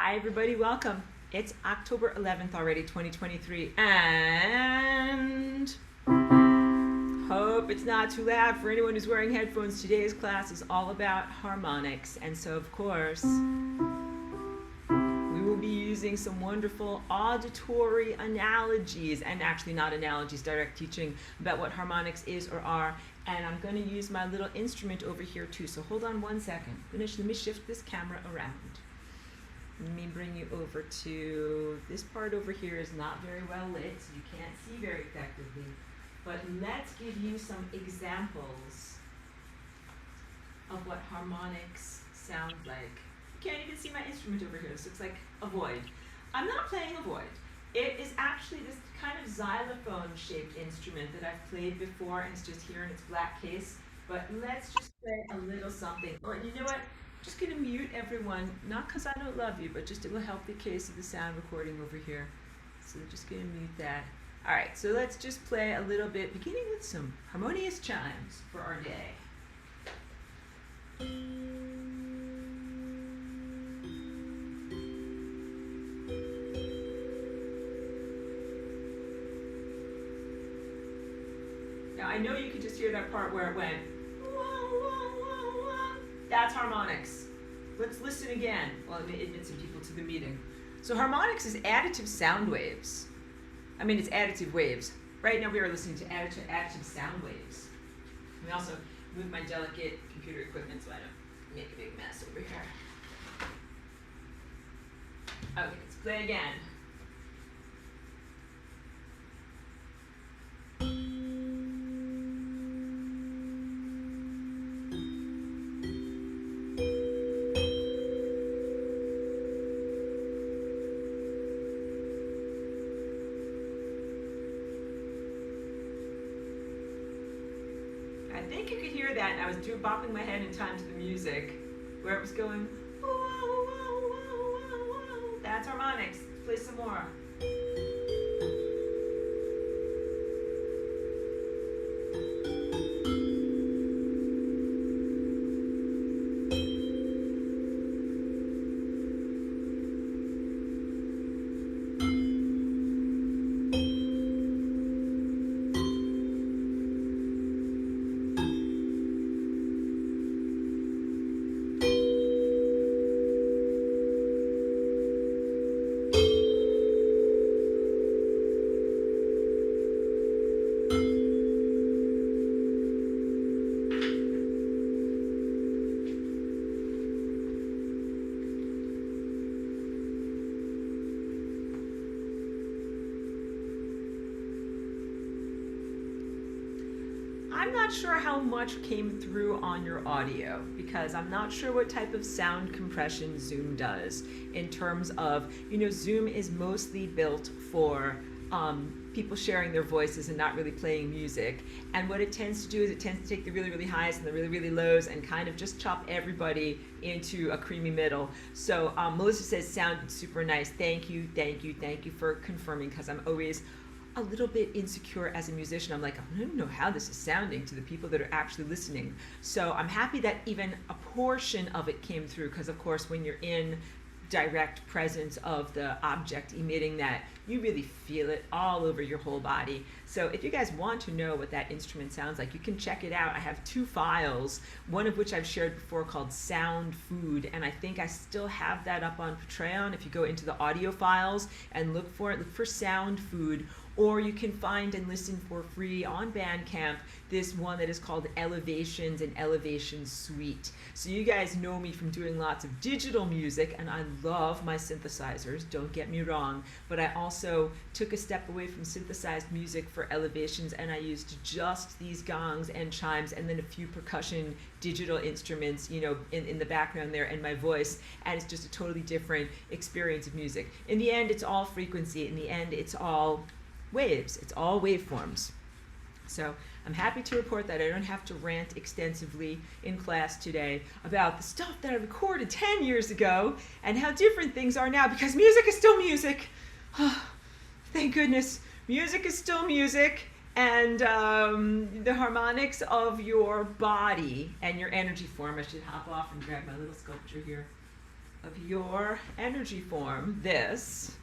Hi everybody, welcome. It's October 11th already, 2023, and hope it's not too loud for anyone who's wearing headphones. Today's class is all about harmonics, and so of course we will be using some wonderful auditory analogies, and actually not analogies, direct teaching about what harmonics is or are. And I'm going to use my little instrument over here too, so hold on one second. Let me shift this camera around. Let me bring you over to, this part over here is not very well lit, so you can't see very effectively. But let's give you some examples of what harmonics sound like. You can't even see my instrument over here. This looks like a void. I'm not playing a void. It is actually this kind of xylophone-shaped instrument that I've played before, and it's just here in its black case. But let's just play a little something. Oh, and you know what? I'm just going to mute everyone, not because I don't love you, but just it will help the case of the sound recording over here. So we're just going to mute that. All right, so let's just play a little bit, beginning with some harmonious chimes for our day. Now I know you can just hear that part where it went, wah, wah, wah, wah. That's harmonics. Let's listen again. Well, it may admit some people to the meeting. So harmonics is additive sound waves. I mean, it's additive waves. Right now we are listening to additive sound waves. Let me also move my delicate computer equipment so I don't make a big mess over here. Okay, let's play again. I think you could hear that, and I was bopping my head in time to the music, where it was going, whoa, whoa, whoa, whoa, whoa. That's harmonics. Let's play some more. I'm not sure how much came through on your audio because I'm not sure what type of sound compression Zoom does in terms of, Zoom is mostly built for people sharing their voices and not really playing music. And what it tends to do is it tends to take the really, really highs and the really, really lows and kind of just chop everybody into a creamy middle. So Melissa says, sounded super nice. Thank you for confirming, because I'm always a little bit insecure as a musician. I'm like, I don't know how this is sounding to the people that are actually listening. So I'm happy that even a portion of it came through, because of course when you're in direct presence of the object emitting that, you really feel it all over your whole body. So if you guys want to know what that instrument sounds like, you can check it out. I have 2 files, one of which I've shared before called Sound Food, and I think I still have that up on Patreon. If you go into the audio files and look for Sound Food, or you can find and listen for free on Bandcamp this one that is called Elevations and Elevation Suite. So you guys know me from doing lots of digital music, and I love my synthesizers, don't get me wrong, but I also took a step away from synthesized music for Elevations, and I used just these gongs and chimes and then a few percussion digital instruments, in the background there, and my voice, and it's just a totally different experience of music. In the end, it's all frequency. In the end, it's all waves. It's all waveforms. So I'm happy to report that I don't have to rant extensively in class today about the stuff that I recorded 10 years ago and how different things are now, because music is still music. Thank goodness. Music is still music, and the harmonics of your body and your energy form. I should hop off and grab my little sculpture here. of your energy form, this,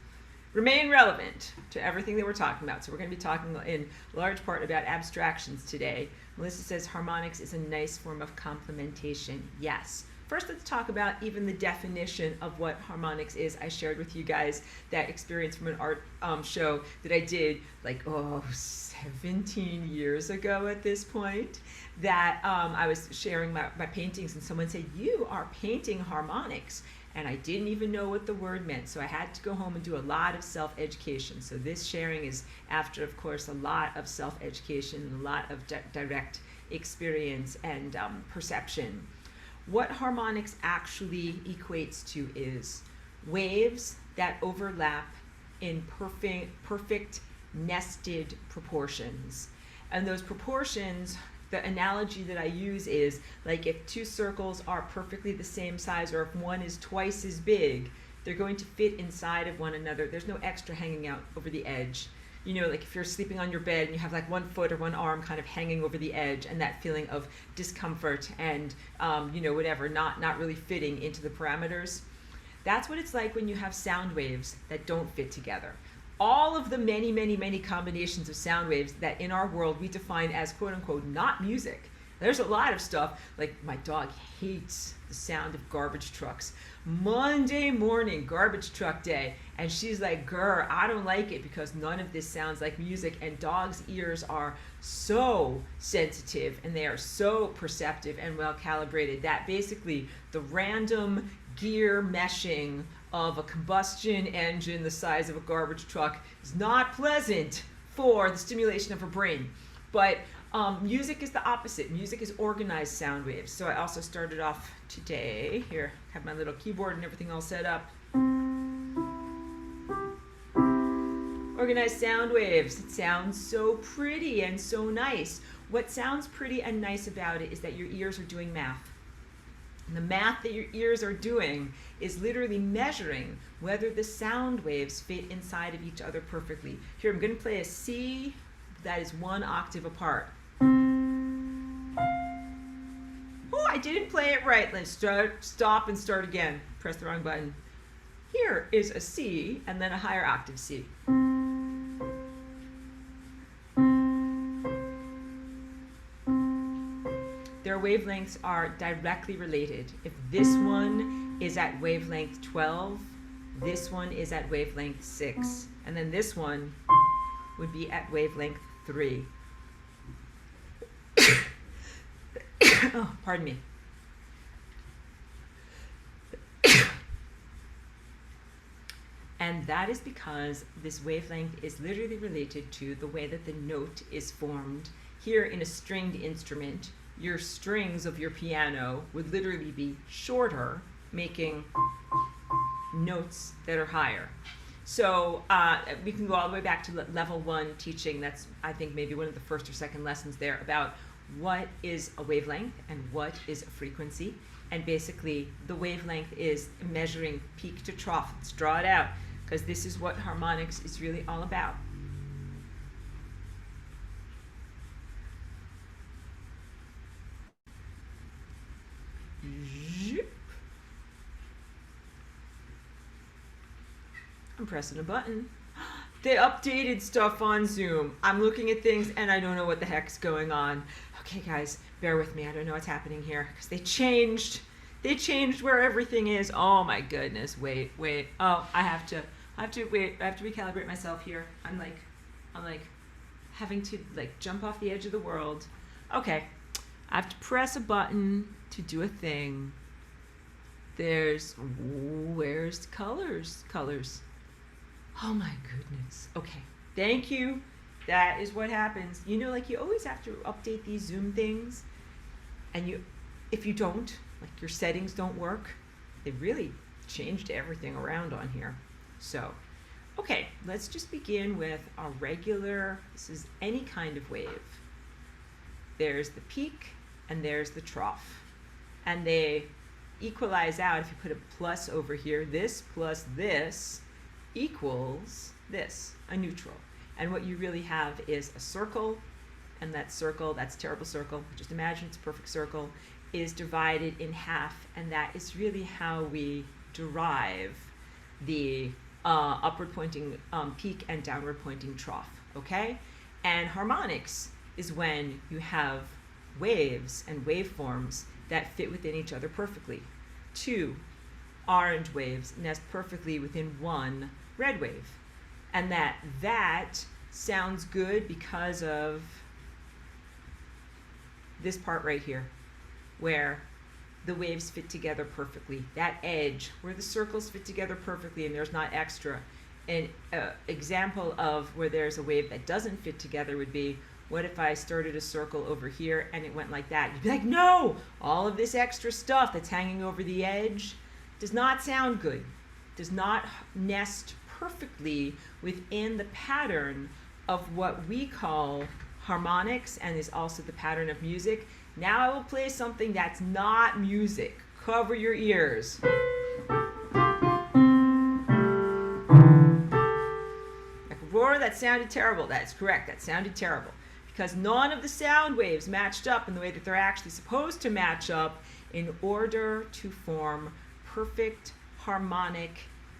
remain relevant to everything that we're talking about. So we're going to be talking in large part about abstractions today. Melissa says harmonics is a nice form of complementation. Yes. First, let's talk about even the definition of what harmonics is. I shared with you guys that experience from an art show that I did like, 17 years ago at this point, that I was sharing my paintings and someone said, "You are painting harmonics." And I didn't even know what the word meant. So I had to go home and do a lot of self-education. So this sharing is after, of course, a lot of self-education and a lot of direct experience and perception. What harmonics actually equates to is waves that overlap in perfect nested proportions. And those proportions, the analogy that I use is like if two circles are perfectly the same size, or if one is twice as big, they're going to fit inside of one another. There's no extra hanging out over the edge. You know, like if you're sleeping on your bed and you have like one foot or one arm kind of hanging over the edge, and that feeling of discomfort and, whatever, not really fitting into the parameters. That's what it's like when you have sound waves that don't fit together. All of the many, many, many combinations of sound waves that in our world we define as quote unquote not music. There's a lot of stuff, like my dog hates the sound of garbage trucks. Monday morning, garbage truck day, and she's like, "Grr, I don't like it because none of this sounds like music." And dogs' ears are so sensitive and they are so perceptive and well calibrated that basically the random gear meshing of a combustion engine the size of a garbage truck is not pleasant for the stimulation of her brain. But music is the opposite. Music is organized sound waves. So I also started off today, here, have my little keyboard and everything all set up. Organized sound waves. It sounds so pretty and so nice. What sounds pretty and nice about it is that your ears are doing math. And the math that your ears are doing is literally measuring whether the sound waves fit inside of each other perfectly. Here, I'm going to play a C that is one octave apart. Oh, I didn't play it right. Let's stop and start again. Press the wrong button. Here is a C and then a higher octave C. Their wavelengths are directly related. If this one is at wavelength 12, this one is at wavelength 6, and then this one would be at wavelength 3. Oh, pardon me. And that is because this wavelength is literally related to the way that the note is formed. Here in a stringed instrument, your strings of your piano would literally be shorter, making notes that are higher. So we can go all the way back to level 1 teaching. That's, I think, maybe one of the first or second lessons there about what is a wavelength and what is a frequency. And basically, the wavelength is measuring peak to trough. Let's draw it out, because this is what harmonics is really all about. I'm pressing a button. They updated stuff on Zoom. I'm looking at things and I don't know what the heck's going on. Okay, guys, bear with me. I don't know what's happening here because they changed where everything is. Oh my goodness. Wait. Oh, I have to wait. I have to recalibrate myself here. I'm like having to jump off the edge of the world. Okay. I have to press a button to do a thing. Where's colors? Oh my goodness. Okay. Thank you. That is what happens. You know, you always have to update these Zoom things. And if you don't, your settings don't work, they really changed everything around on here. So, okay, let's just begin with a regular, this is any kind of wave. There's the peak and there's the trough. And they equalize out if you put a plus over here. This plus this equals this, a neutral. And what you really have is a circle, and that circle, that's a terrible circle, just imagine it's a perfect circle, is divided in half, and that is really how we derive the upward pointing peak and downward pointing trough, okay? And harmonics is when you have waves and waveforms that fit within each other perfectly. Two orange waves nest perfectly within one red wave. And that sounds good because of this part right here, where the waves fit together perfectly. That edge, where the circles fit together perfectly and there's not extra. An example of where there's a wave that doesn't fit together would be, what if I started a circle over here and it went like that? You'd be like, no! All of this extra stuff that's hanging over the edge does not sound good, does not nest perfectly within the pattern of what we call harmonics, and is also the pattern of music. Now I will play something that's not music. Cover your ears. Like, roar, that sounded terrible. That's correct, that sounded terrible. Because none of the sound waves matched up in the way that they're actually supposed to match up in order to form perfect harmonic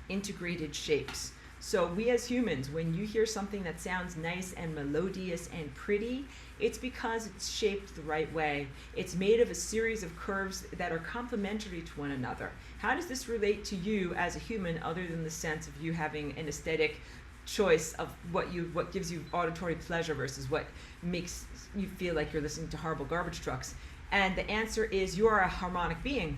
integrated shapes. So we as humans, when you hear something that sounds nice and melodious and pretty, it's because it's shaped the right way. It's made of a series of curves that are complementary to one another. How does this relate to you as a human, other than the sense of you having an aesthetic choice of what gives you auditory pleasure versus what makes you feel like you're listening to horrible garbage trucks? And the answer is, you are a harmonic being.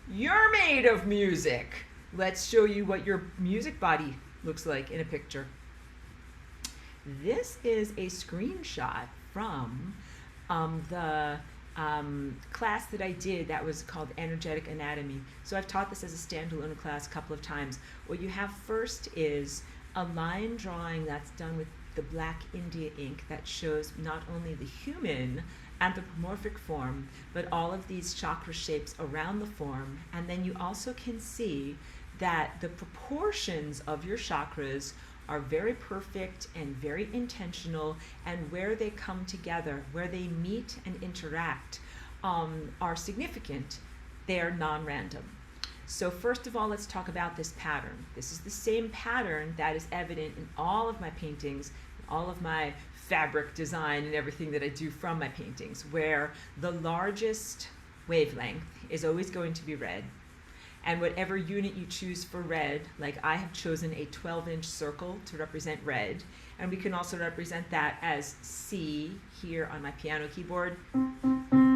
You're made of music. Let's show you what your music body looks like in a picture. This is a screenshot from the class that I did that was called Energetic Anatomy. So I've taught this as a standalone class a couple of times. What you have first is a line drawing that's done with the black India ink that shows not only the human anthropomorphic form, but all of these chakra shapes around the form. And then you also can see that the proportions of your chakras are very perfect and very intentional, and where they come together, where they meet and interact, are significant. They are non-random. So first of all, let's talk about this pattern. This is the same pattern that is evident in all of my paintings, all of my fabric design and everything that I do from my paintings, where the largest wavelength is always going to be red. And whatever unit you choose for red, like I have chosen a 12-inch circle to represent red, and we can also represent that as C here on my piano keyboard.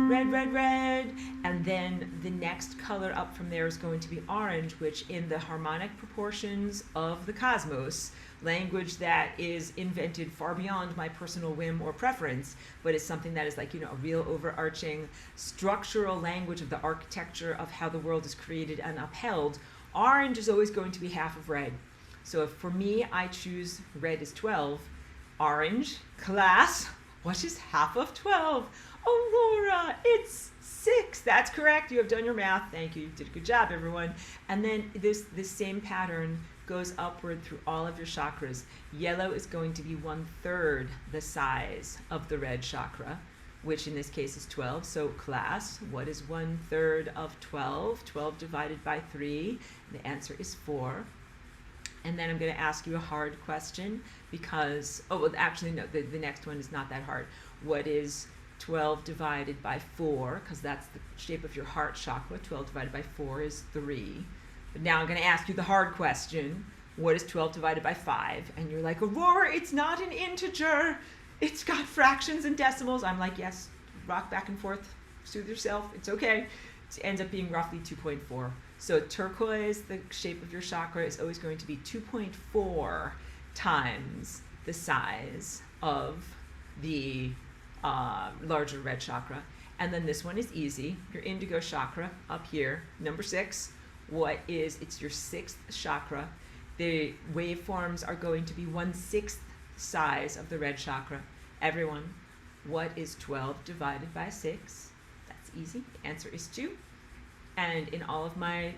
Red, red, red. And then the next color up from there is going to be orange, which in the harmonic proportions of the cosmos, language that is invented far beyond my personal whim or preference, but it's something that is like, you know, a real overarching structural language of the architecture of how the world is created and upheld. Orange is always going to be half of red. So if for me, I choose red is 12, orange, class, what is half of 12? Oh, Laura, it's 6. That's correct. You have done your math. Thank you. You did a good job, everyone. And then this same pattern goes upward through all of your chakras. Yellow is going to be 1/3 the size of the red chakra, which in this case is 12. So class, what is 1/3 of 12? 12 divided by 3. The answer is 4. And then I'm going to ask you a hard question because, oh, well, actually, no, the next one is not that hard. What is 12 divided by 4? Because that's the shape of your heart chakra. 12 divided by 4 is 3. But now I'm going to ask you the hard question. What is 12 divided by 5? And you're like, Aurora, it's not an integer. It's got fractions and decimals. I'm like, yes, rock back and forth. Soothe yourself. It's okay. It ends up being roughly 2.4. So turquoise, the shape of your chakra, is always going to be 2.4 times the size of the larger red chakra. And then this one is easy. Your indigo chakra up here, number 6. It's your 6th chakra. The waveforms are going to be 1/6 size of the red chakra. Everyone, what is 12 divided by 6? That's easy. The answer is 2. And in all of my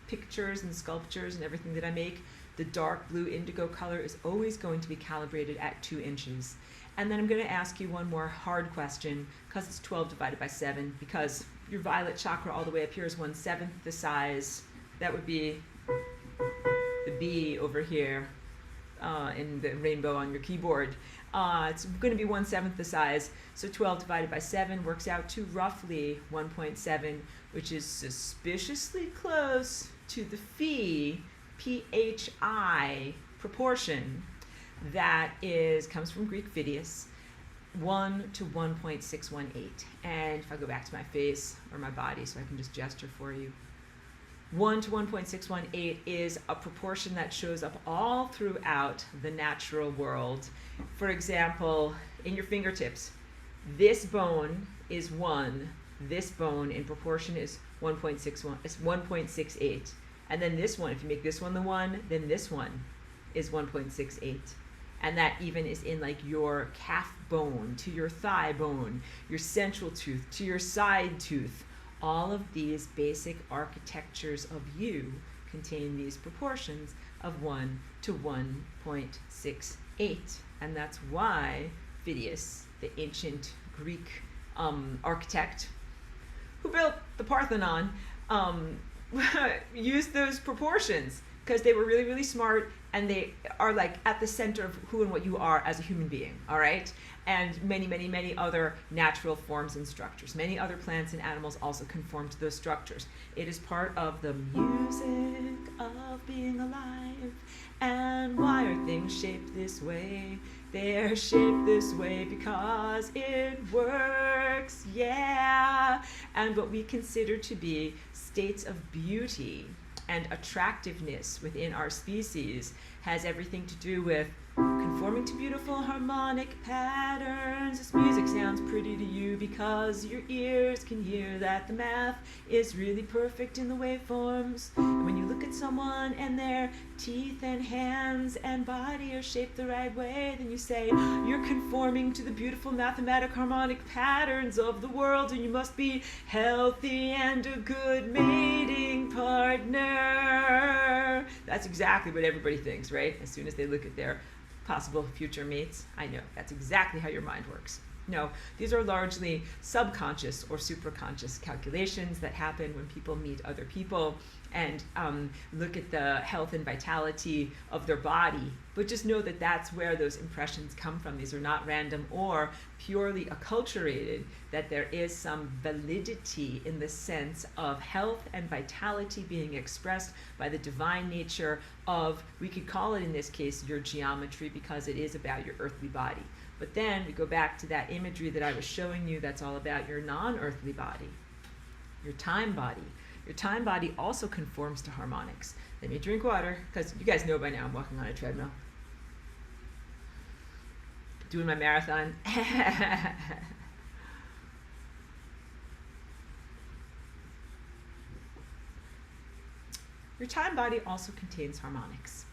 pictures and sculptures and everything that I make, the dark blue indigo color is always going to be calibrated at 2 inches. And then I'm going to ask you one more hard question, because it's 12 divided by 7, because your violet chakra all the way up here is 1/7 the size. That would be the B over here in the rainbow on your keyboard. It's going to be 1/7 the size. So 12 divided by 7 works out to roughly 1.7, which is suspiciously close to the phi proportion that comes from Greek phidias, 1 to 1.618. And if I go back to my face or my body so I can just gesture for you, 1 to 1.618 is a proportion that shows up all throughout the natural world. For example, in your fingertips, this bone is 1. This bone in proportion is 1.61. It's 1.68. And then this one, if you make this one the 1, then this one is 1.68. And that even is in like your calf bone, to your thigh bone, your central tooth, to your side tooth. All of these basic architectures of you contain these proportions of 1 to 1.68. And that's why Phidias, the ancient Greek architect who built the Parthenon, used those proportions because they were really, really smart, and they are like at the center of who and what you are as a human being, all right? And many, many, many other natural forms and structures. Many other plants and animals also conform to those structures. It is part of the music of being alive. And why are things shaped this way? They're shaped this way because it works, yeah. And what we consider to be states of beauty and attractiveness within our species has everything to do with conforming to beautiful harmonic patterns. This music sounds pretty to you because your ears can hear that the math is really perfect in the waveforms. And when you look at someone and their teeth and hands and body are shaped the right way, then you say, you're conforming to the beautiful mathematic harmonic patterns of the world, and you must be healthy and a good mating partner. That's exactly what everybody thinks, right? As soon as they look at their possible future mates. I know, that's exactly how your mind works. No, these are largely subconscious or superconscious calculations that happen when people meet other people and look at the health and vitality of their body. But just know that that's where those impressions come from. These are not random or purely acculturated, that there is some validity in the sense of health and vitality being expressed by the divine nature of, we could call it in this case, your geometry, because it is about your earthly body. But then we go back to that imagery that I was showing you that's all about your non-earthly body, your time body. Your time body also conforms to harmonics. Let me drink water, because you guys know by now I'm walking on a treadmill. Doing my marathon. Your time body also contains harmonics.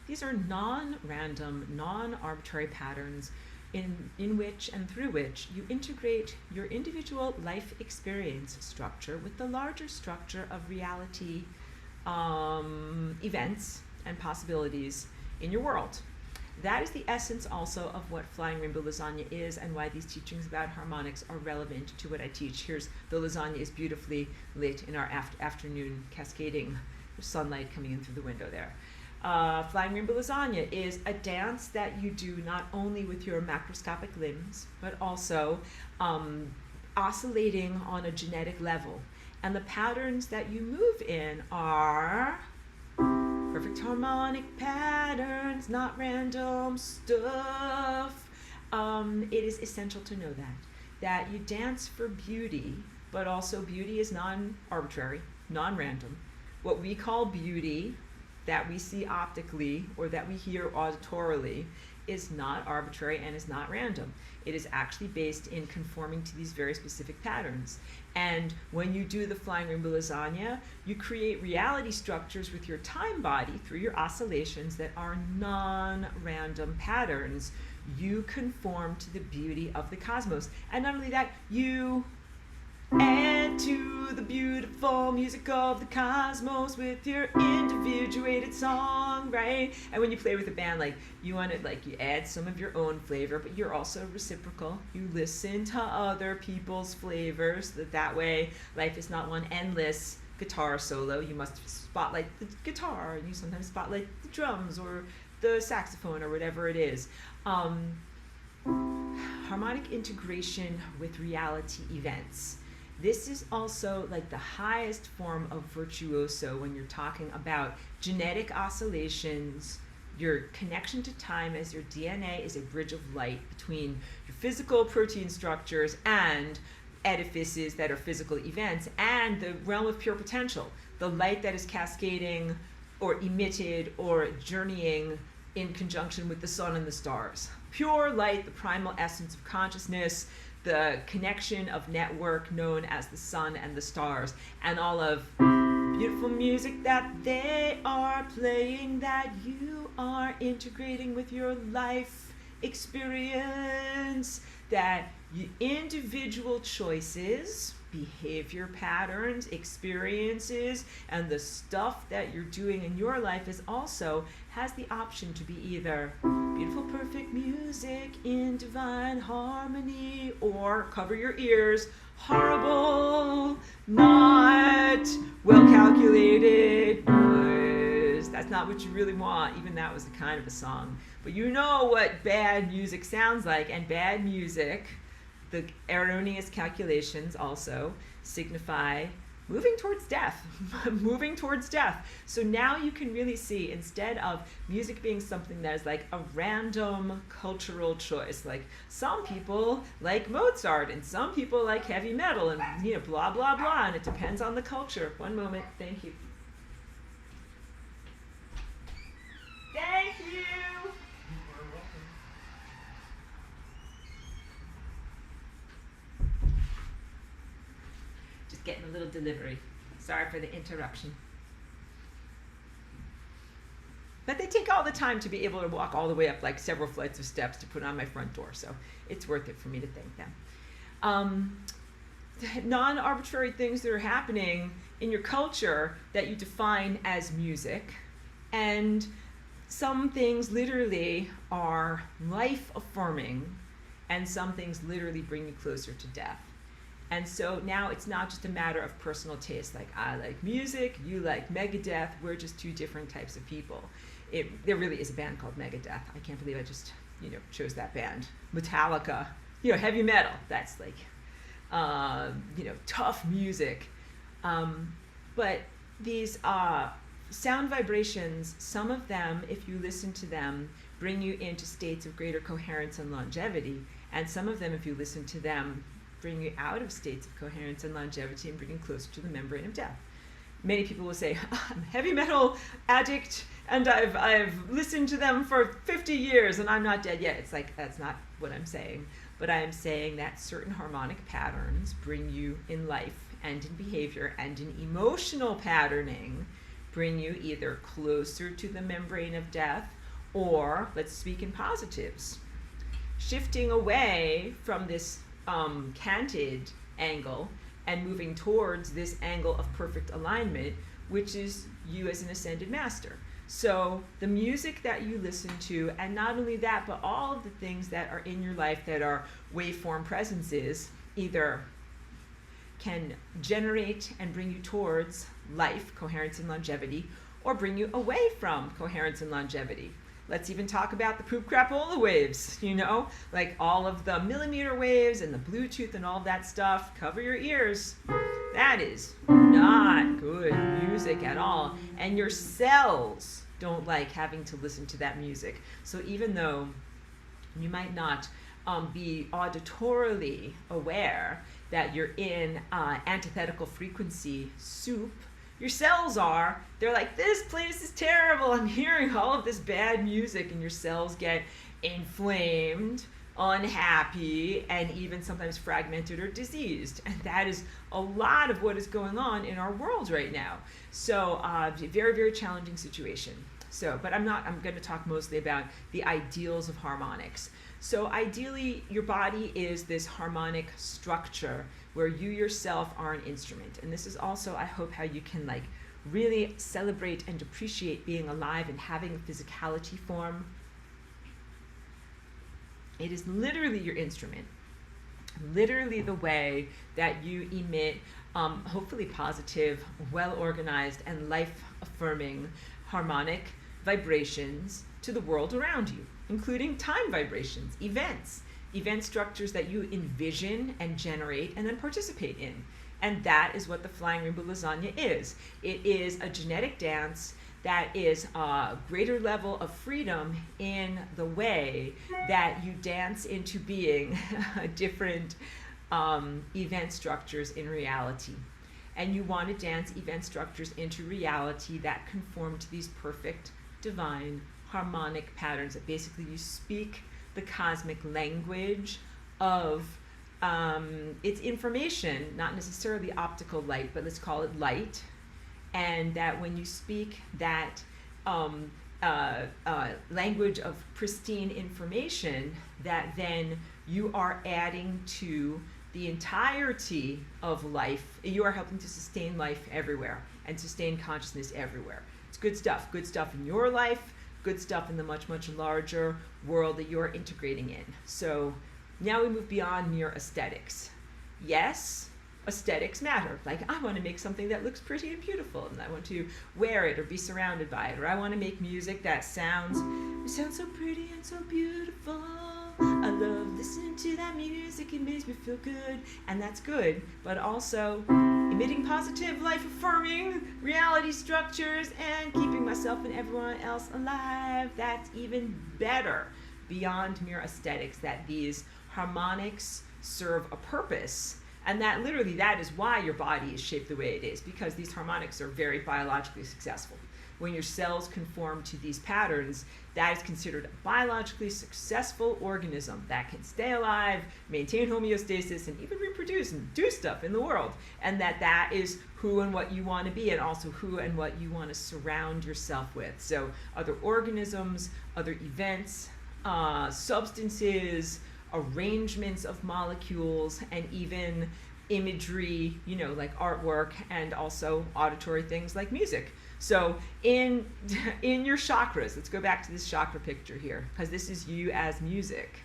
These are non-random, non-arbitrary patterns in which and through which you integrate your individual life experience structure with the larger structure of reality, events, and possibilities in your world. That is the essence also of what Flying Rainbow Lasagna is, and why these teachings about harmonics are relevant to what I teach. Here's the lasagna is beautifully lit in our afternoon cascading sunlight coming in through the window there. Flying Rainbow Lasagna is a dance that you do not only with your macroscopic limbs, but also oscillating on a genetic level. And the patterns that you move in are perfect harmonic patterns, not random stuff. It is essential to know that you dance for beauty, but also beauty is non-arbitrary, non-random. What we call beauty, that we see optically or that we hear auditorily, is not arbitrary and is not random. It is actually based in conforming to these very specific patterns. And when you do the Flying Rainbow Lasagna, you create reality structures with your time body through your oscillations that are non-random patterns. You conform to the beauty of the cosmos. And not only that, you and to the beautiful music of the cosmos with your individuated song, right? And when you play with a band, like you want to, like, you add some of your own flavor, but you're also reciprocal. You listen to other people's flavors. That way, life is not one endless guitar solo. You must spotlight the guitar, and you sometimes spotlight the drums or the saxophone or whatever it is. Harmonic integration with reality events. This is also like the highest form of virtuoso when you're talking about genetic oscillations, your connection to time, as your DNA is a bridge of light between your physical protein structures and edifices that are physical events, and the realm of pure potential, the light that is cascading or emitted or journeying in conjunction with the sun and the stars. Pure light, the primal essence of consciousness, the connection of network known as the sun and the stars, and all of beautiful music that they are playing, that you are integrating with your life experience, that individual choices, behavior patterns, experiences, and the stuff that you're doing in your life is also has the option to be either beautiful, perfect music in divine harmony, or cover your ears, horrible, not well calculated noise. That's not what you really want. Even that was a kind of a song. But you know what bad music sounds like, and bad music, the erroneous calculations also signify moving towards death, moving towards death. So now you can really see, instead of music being something that is like a random cultural choice, like some people like Mozart and some people like heavy metal and, you know, blah, blah, blah, and it depends on the culture. One moment, thank you. Thank you. Getting a little delivery. Sorry for the interruption. But they take all the time to be able to walk all the way up like several flights of steps to put on my front door, so it's worth it for me to thank them. Non-arbitrary things that are happening in your culture that you define as music, and some things literally are life-affirming, and some things literally bring you closer to death. And so now it's not just a matter of personal taste, like I like music, you like Megadeth, we're just two different types of people. There really is a band called Megadeth. I can't believe I just, chose that band. Metallica, heavy metal, that's like, tough music. But these sound vibrations, some of them, if you listen to them, bring you into states of greater coherence and longevity, and some of them, if you listen to them, bring you out of states of coherence and longevity and bring you closer to the membrane of death. Many people will say, I'm a heavy metal addict and I've listened to them for 50 years and I'm not dead yet. It's like, that's not what I'm saying. But I am saying that certain harmonic patterns bring you in life and in behavior and in emotional patterning, bring you either closer to the membrane of death, or let's speak in positives, shifting away from this canted angle and moving towards this angle of perfect alignment, which is you as an ascended master. So the music that you listen to, and not only that, but all of the things that are in your life that are waveform presences, either can generate and bring you towards life, coherence and longevity, or bring you away from coherence and longevity. Let's even talk about the poop crapola waves, like all of the millimeter waves and the Bluetooth and all that stuff. Cover your ears. That is not good music at all. And your cells don't like having to listen to that music. So even though you might not be auditorily aware that you're in antithetical frequency soup, your cells are. They're like, this place is terrible. I'm hearing all of this bad music, and your cells get inflamed, unhappy, and even sometimes fragmented or diseased. And that is a lot of what is going on in our world right now. So very, very challenging situation. So, but I'm going to talk mostly about the ideals of harmonics. So ideally, your body is this harmonic structure where you yourself are an instrument. And this is also, I hope, how you can like really celebrate and appreciate being alive and having a physicality form. It is literally your instrument, literally the way that you emit hopefully positive, well-organized, and life-affirming harmonic vibrations to the world around you, including time vibrations, event structures that you envision and generate and then participate in. And that is what the Flying Rainbow Lasagna is. It is a genetic dance that is a greater level of freedom in the way that you dance into being different event structures in reality. And you want to dance event structures into reality that conform to these perfect, divine, harmonic patterns that basically you speak the cosmic language of its information, not necessarily optical light, but let's call it light. And that when you speak that language of pristine information, that then you are adding to the entirety of life. You are helping to sustain life everywhere and sustain consciousness everywhere. It's good stuff in your life, good stuff in the much, much larger world that you're integrating in. So now we move beyond mere aesthetics. Yes, aesthetics matter. Like, I want to make something that looks pretty and beautiful, and I want to wear it or be surrounded by it, or I want to make music that sounds so pretty and so beautiful. I love listening to that music, it makes me feel good, and that's good. But also emitting positive, life-affirming reality structures and keeping myself and everyone else alive, that's even better. Beyond mere aesthetics, that these harmonics serve a purpose, and that literally that is why your body is shaped the way it is, because these harmonics are very biologically successful. When your cells conform to these patterns, that is considered a biologically successful organism that can stay alive, maintain homeostasis, and even reproduce and do stuff in the world. And that is who and what you want to be, and also who and what you want to surround yourself with. So other organisms, other events, substances, arrangements of molecules, and even imagery, like artwork, and also auditory things like music. So in your chakras, let's go back to this chakra picture here, because this is you as music.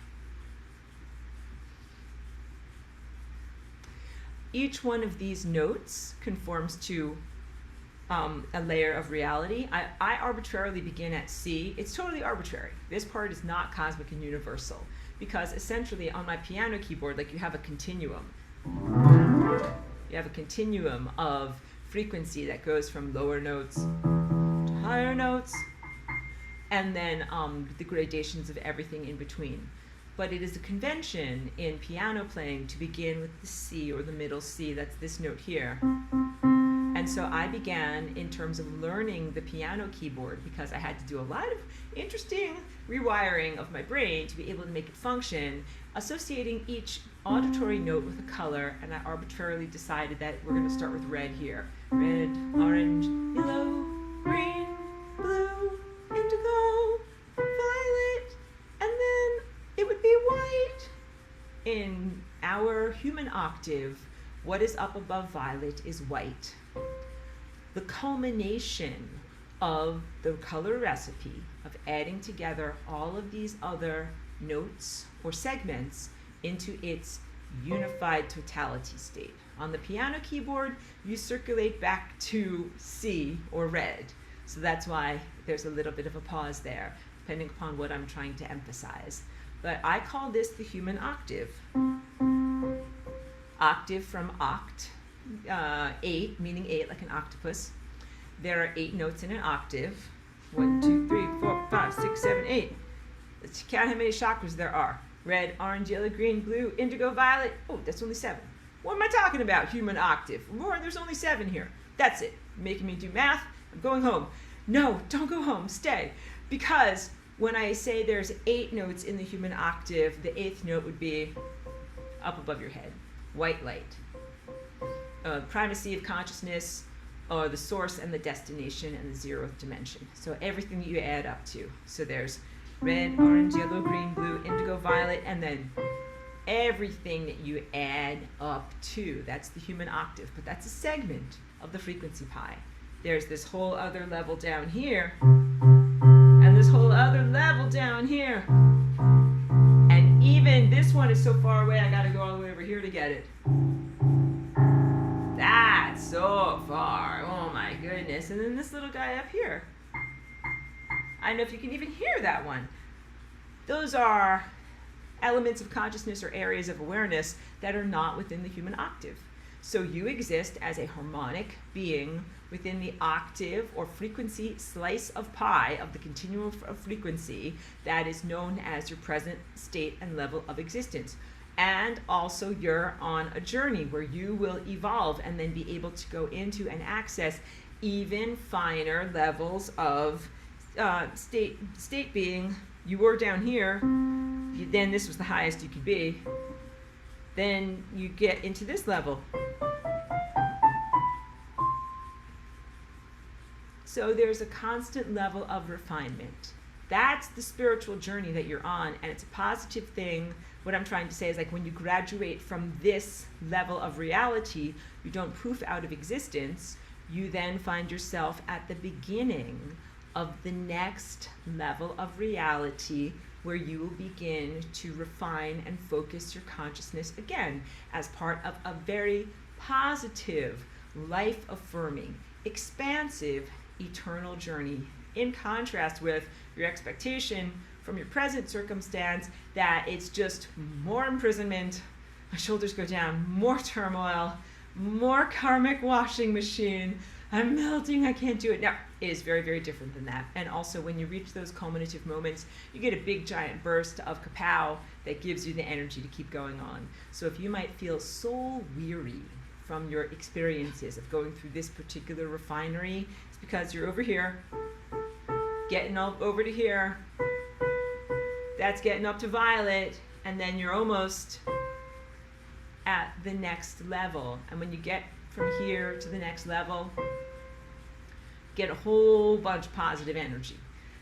Each one of these notes conforms to a layer of reality. I arbitrarily begin at C. It's totally arbitrary. This part is not cosmic and universal, because essentially on my piano keyboard, like, you have a continuum. You have a continuum of frequency that goes from lower notes to higher notes, and then the gradations of everything in between. But it is a convention in piano playing to begin with the C, or the middle C, that's this note here. And so I began, in terms of learning the piano keyboard, because I had to do a lot of interesting rewiring of my brain to be able to make it function, associating each auditory note with a color, and I arbitrarily decided that we're going to start with red here. Red, orange, yellow, green, blue, indigo, violet, and then it would be white. In our human octave, what is up above violet is white. The culmination of the color recipe of adding together all of these other notes or segments into its unified totality state. On the piano keyboard, you circulate back to C, or red. So that's why there's a little bit of a pause there, depending upon what I'm trying to emphasize. But I call this the human octave. Octave from oct, 8, meaning 8, like an octopus. There are 8 notes in an octave. 1, 2, 3, 4, 5, 6, 7, 8. Let's count how many chakras there are. Red, orange, yellow, green, blue, indigo, violet. Oh, that's only 7. What am I talking about, human octave? More, there's only 7 here. That's it. You're making me do math. I'm going home. No, don't go home. Stay. Because when I say there's 8 notes in the human octave, the 8th note would be up above your head. White light. Primacy of consciousness, are the source and the destination and the zeroth dimension. So everything that you add up to. So there's red, orange, yellow, green, blue, indigo, violet, and then everything that you add up to. That's the human octave, but that's a segment of the frequency pi. There's this whole other level down here, and this whole other level down here. And even this one is so far away, I gotta go all the way over here to get it. That's so far. Oh my goodness. And then this little guy up here. I don't know if you can even hear that one. Those are elements of consciousness or areas of awareness that are not within the human octave. So you exist as a harmonic being within the octave or frequency slice of pi of the continuum of frequency that is known as your present state and level of existence. And also you're on a journey where you will evolve and then be able to go into and access even finer levels of state being. You were down here, then this was the highest you could be. Then you get into this level. So there's a constant level of refinement. That's the spiritual journey that you're on, and it's a positive thing. What I'm trying to say is, like, when you graduate from this level of reality, you don't poof out of existence. You then find yourself at the beginning of the next level of reality, where you will begin to refine and focus your consciousness again as part of a very positive, life-affirming, expansive, eternal journey, in contrast with your expectation from your present circumstance that it's just more imprisonment, my shoulders go down, more turmoil, more karmic washing machine, I'm melting, I can't do it. Now, it is very, very different than that. And also, when you reach those culminative moments, you get a big, giant burst of kapow that gives you the energy to keep going on. So if you might feel soul weary from your experiences of going through this particular refinery, it's because you're over here, getting up over to here, that's getting up to violet, and then you're almost at the next level. And when you get from here to the next level, get a whole bunch of positive energy.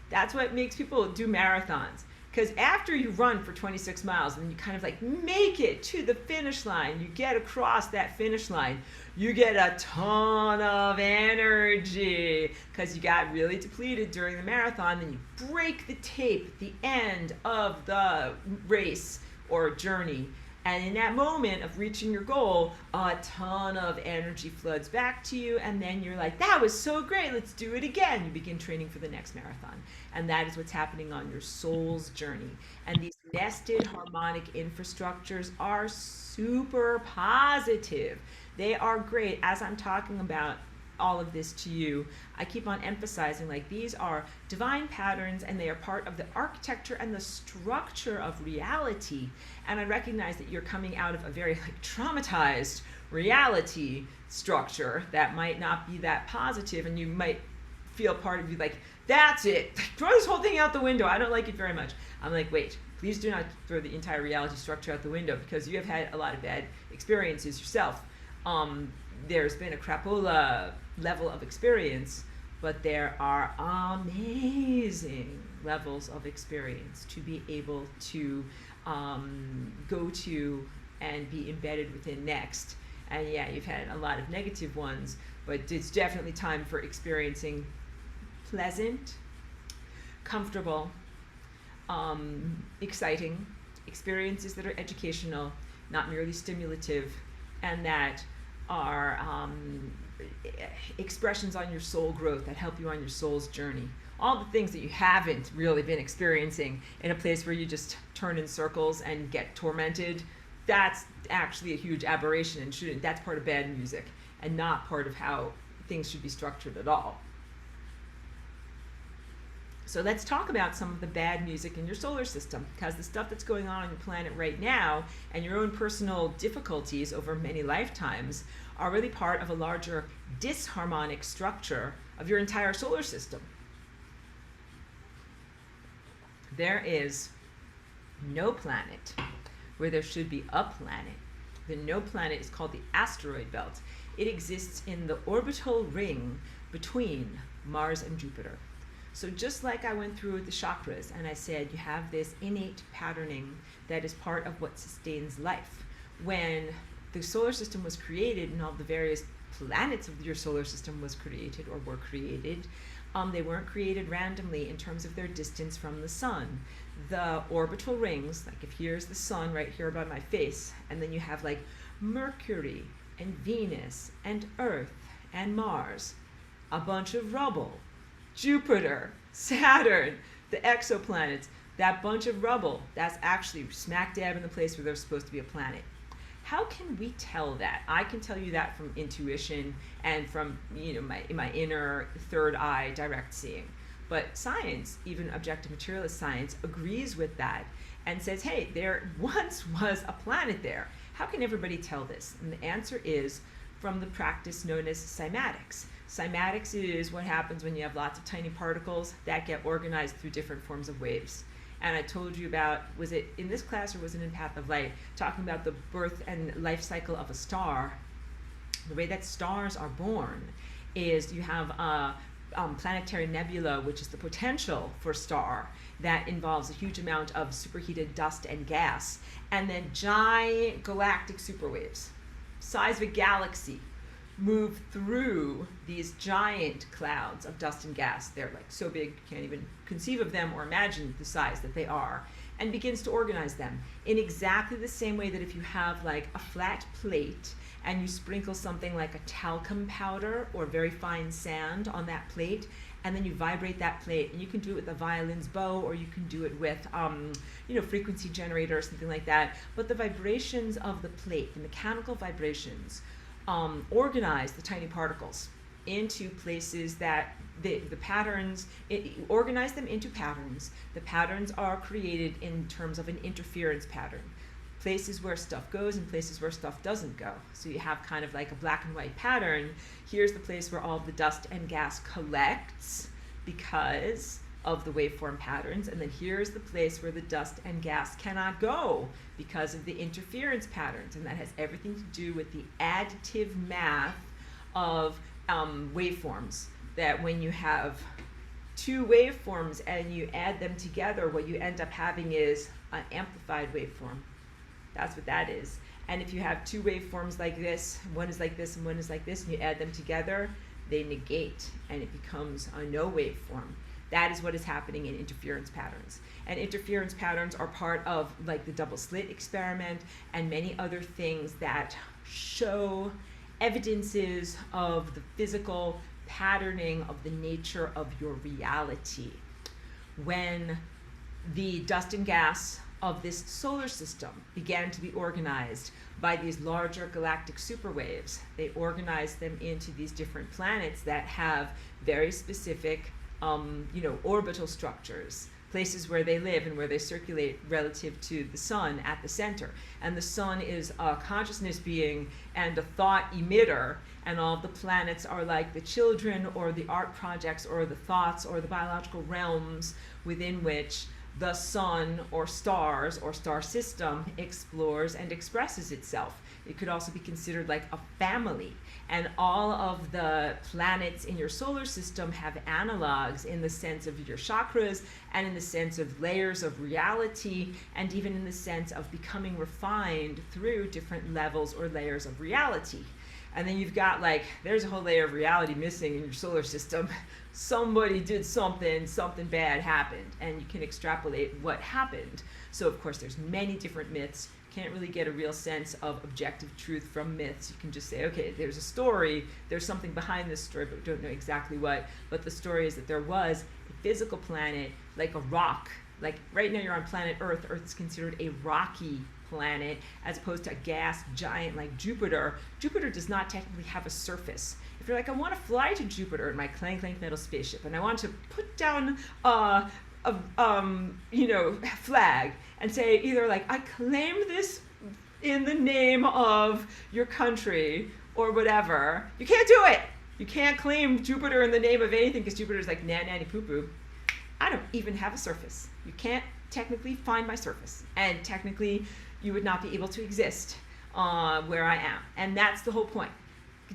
That's what makes people do marathons. Because after you run for 26 miles and you kind of like make it to the finish line, you get across that finish line, you get a ton of energy because you got really depleted during the marathon. Then you break the tape at the end of the race or journey. And in that moment of reaching your goal, a ton of energy floods back to you, and then you're like, that was so great, let's do it again. You begin training for the next marathon. And that is what's happening on your soul's journey. And these nested harmonic infrastructures are super positive. They are great. As I'm talking about all of this to you, I keep on emphasizing, like, these are divine patterns and they are part of the architecture and the structure of reality. And I recognize that you're coming out of a very traumatized reality structure that might not be that positive, and you might feel part of you like, that's it, throw this whole thing out the window, I don't like it very much. I'm like, wait, please do not throw the entire reality structure out the window, because you have had a lot of bad experiences yourself. There's been a crapola level of experience, but there are amazing levels of experience to be able to go to and be embedded within next. And yeah, you've had a lot of negative ones, but it's definitely time for experiencing pleasant, comfortable, exciting experiences that are educational, not merely stimulative, and that are expressions on your soul growth that help you on your soul's journey. All the things that you haven't really been experiencing in a place where you just turn in circles and get tormented, that's actually a huge aberration, and shouldn't, that's part of bad music and not part of how things should be structured at all. So let's talk about some of the bad music in your solar system, because the stuff that's going on your planet right now and your own personal difficulties over many lifetimes are really part of a larger disharmonic structure of your entire solar system. There is no planet where there should be a planet. The no planet is called the asteroid belt. It exists in the orbital ring between Mars and Jupiter. So just like I went through the chakras and I said you have this innate patterning that is part of what sustains life. When the solar system was created and all the various planets of your solar system was created or were created, they weren't created randomly in terms of their distance from the sun. The orbital rings, like if here's the sun right here above my face, and then you have like Mercury and Venus and Earth and Mars, a bunch of rubble, Jupiter, Saturn, the exoplanets, that bunch of rubble, that's actually smack dab in the place where there's supposed to be a planet. How can we tell that? I can tell you that from intuition and from my inner third eye direct seeing. But science, even objective materialist science, agrees with that and says, hey, there once was a planet there. How can everybody tell this? And the answer is from the practice known as cymatics. Cymatics is what happens when you have lots of tiny particles that get organized through different forms of waves. And I told you about, was it in this class or was it in Path of Light, talking about the birth and life cycle of a star. The way that stars are born is you have a planetary nebula, which is the potential for star, that involves a huge amount of superheated dust and gas, and then giant galactic superwaves, size of a galaxy, move through these giant clouds of dust and gas. They're like so big you can't even conceive of them or imagine the size that they are, and begins to organize them in exactly the same way that if you have like a flat plate and you sprinkle something like a talcum powder or very fine sand on that plate, and then you vibrate that plate, and you can do it with a violin's bow, or you can do it with frequency generator or something like that. But the vibrations of the plate, the mechanical vibrations, organize the tiny particles into places that the patterns, organize them into patterns. The patterns are created in terms of an interference pattern. Places where stuff goes and places where stuff doesn't go. So you have kind of like a black and white pattern. Here's the place where all of the dust and gas collects because of the waveform patterns, and then here's the place where the dust and gas cannot go because of the interference patterns, and that has everything to do with the additive math of waveforms, that when you have two waveforms and you add them together, what you end up having is an amplified waveform. That's what that is. And if you have two waveforms like this, one is like this and one is like this, and you add them together, they negate and it becomes a no waveform. That is what is happening in interference patterns. And interference patterns are part of like the double slit experiment and many other things that show evidences of the physical patterning of the nature of your reality. When the dust and gas of this solar system began to be organized by these larger galactic superwaves, they organized them into these different planets that have very specific orbital structures, places where they live and where they circulate relative to the sun at the center. And the sun is a consciousness being and a thought emitter, and all the planets are like the children or the art projects or the thoughts or the biological realms within which the sun or stars or star system explores and expresses itself. It could also be considered like a family. And all of the planets in your solar system have analogs in the sense of your chakras and in the sense of layers of reality and even in the sense of becoming refined through different levels or layers of reality. And then you've got like, there's a whole layer of reality missing in your solar system. Somebody did something bad happened, and you can extrapolate what happened. So of course there's many different myths. Can't really get a real sense of objective truth from myths. You can just say, okay, there's a story, there's something behind this story, but we don't know exactly what. But the story is that there was a physical planet, like a rock. Like right now you're on planet Earth. Earth is considered a rocky planet as opposed to a gas giant like Jupiter. Jupiter does not technically have a surface. If you're like, I want to fly to Jupiter in my clank metal spaceship, and I want to put down a flag and say either like, I claim this in the name of your country or whatever, you can't do it. You can't claim Jupiter in the name of anything because Jupiter's like, nanny poo poo. I don't even have a surface. You can't technically find my surface, and technically you would not be able to exist where I am. And that's the whole point.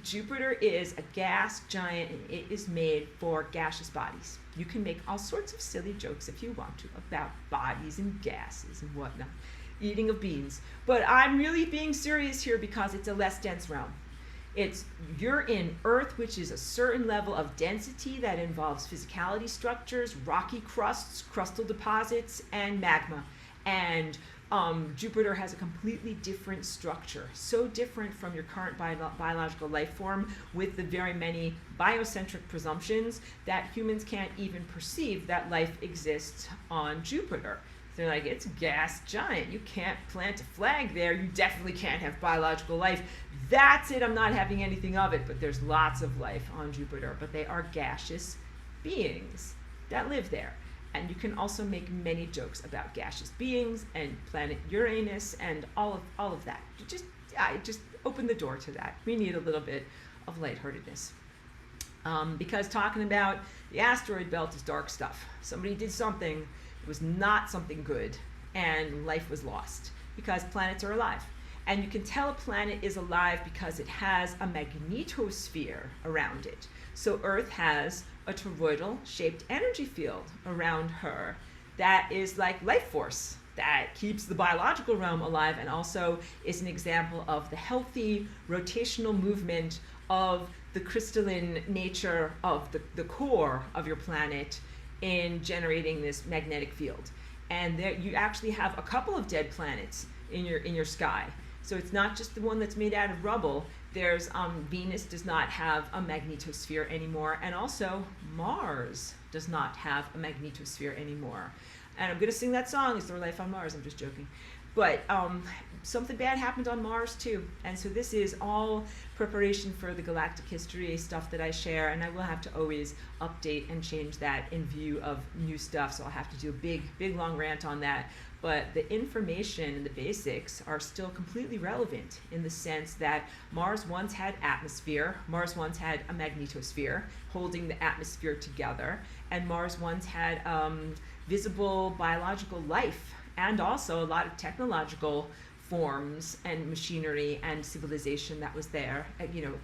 Jupiter is a gas giant, and it is made for gaseous bodies. You can make all sorts of silly jokes if you want to about bodies and gases and whatnot, eating of beans. But I'm really being serious here because it's a less dense realm. You're in Earth, which is a certain level of density that involves physicality structures, rocky crusts, crustal deposits, and magma. And Jupiter has a completely different structure, so different from your current biological life form, with the very many biocentric presumptions that humans can't even perceive that life exists on Jupiter. They're like, it's a gas giant. You can't plant a flag there. You definitely can't have biological life. That's it. I'm not having anything of it. But there's lots of life on Jupiter. But they are gaseous beings that live there. And you can also make many jokes about gaseous beings and planet Uranus and all of that. Just open the door to that. We need a little bit of lightheartedness. Because talking about the asteroid belt is dark stuff. Somebody did something. It was not something good, and life was lost because planets are alive. And you can tell a planet is alive because it has a magnetosphere around it. So Earth has a toroidal-shaped energy field around her that is like life force that keeps the biological realm alive, and also is an example of the healthy rotational movement of the crystalline nature of the core of your planet in generating this magnetic field. And there you actually have a couple of dead planets in your sky. So it's not just the one that's made out of rubble. There's Venus does not have a magnetosphere anymore, and also Mars does not have a magnetosphere anymore. And I'm gonna sing that song, Is There Life on Mars? I'm just joking. But something bad happened on Mars too. And so this is all preparation for the galactic history stuff that I share, and I will have to always update and change that in view of new stuff. So I'll have to do a big long rant on that. But the information and the basics are still completely relevant in the sense that Mars once had atmosphere, Mars once had a magnetosphere holding the atmosphere together, and Mars once had visible biological life, and also a lot of technological forms and machinery and civilization that was there,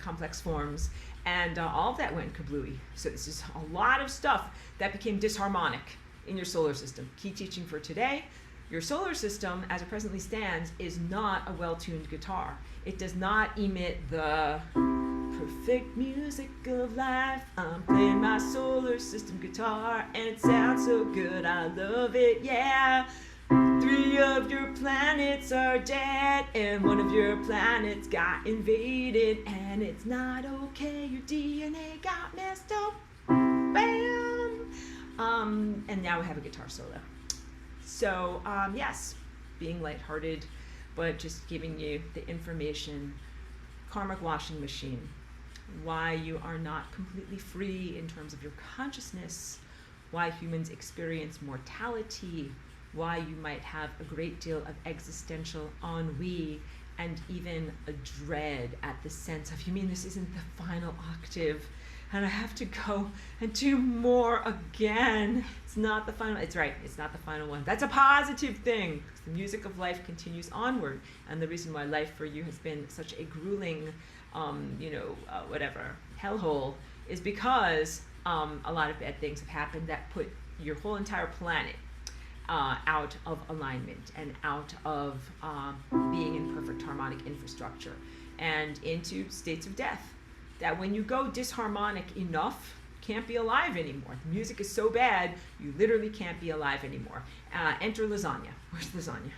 complex forms, and all of that went kablooey. So this is a lot of stuff that became disharmonic in your solar system. Key teaching for today: your solar system, as it presently stands, is not a well-tuned guitar. It does not emit the perfect music of life. I'm playing my solar system guitar, and it sounds so good, I love it, yeah. 3 of your planets are dead, and 1 of your planets got invaded, and it's not okay, your DNA got messed up, bam! And now we have a guitar solo. So, yes, being lighthearted, but just giving you the information. Karmic washing machine. Why you are not completely free in terms of your consciousness, why humans experience mortality, why you might have a great deal of existential ennui and even a dread at the sense of, you mean this isn't the final octave and I have to go and do more again? It's not the final, it's right, it's not the final one. That's a positive thing. The music of life continues onward, and the reason why life for you has been such a grueling hellhole is because a lot of bad things have happened that put your whole entire planet out of alignment and out of being in perfect harmonic infrastructure and into states of death. That when you go disharmonic enough, can't be alive anymore. The music is so bad, you literally can't be alive anymore. Enter lasagna. Where's lasagna?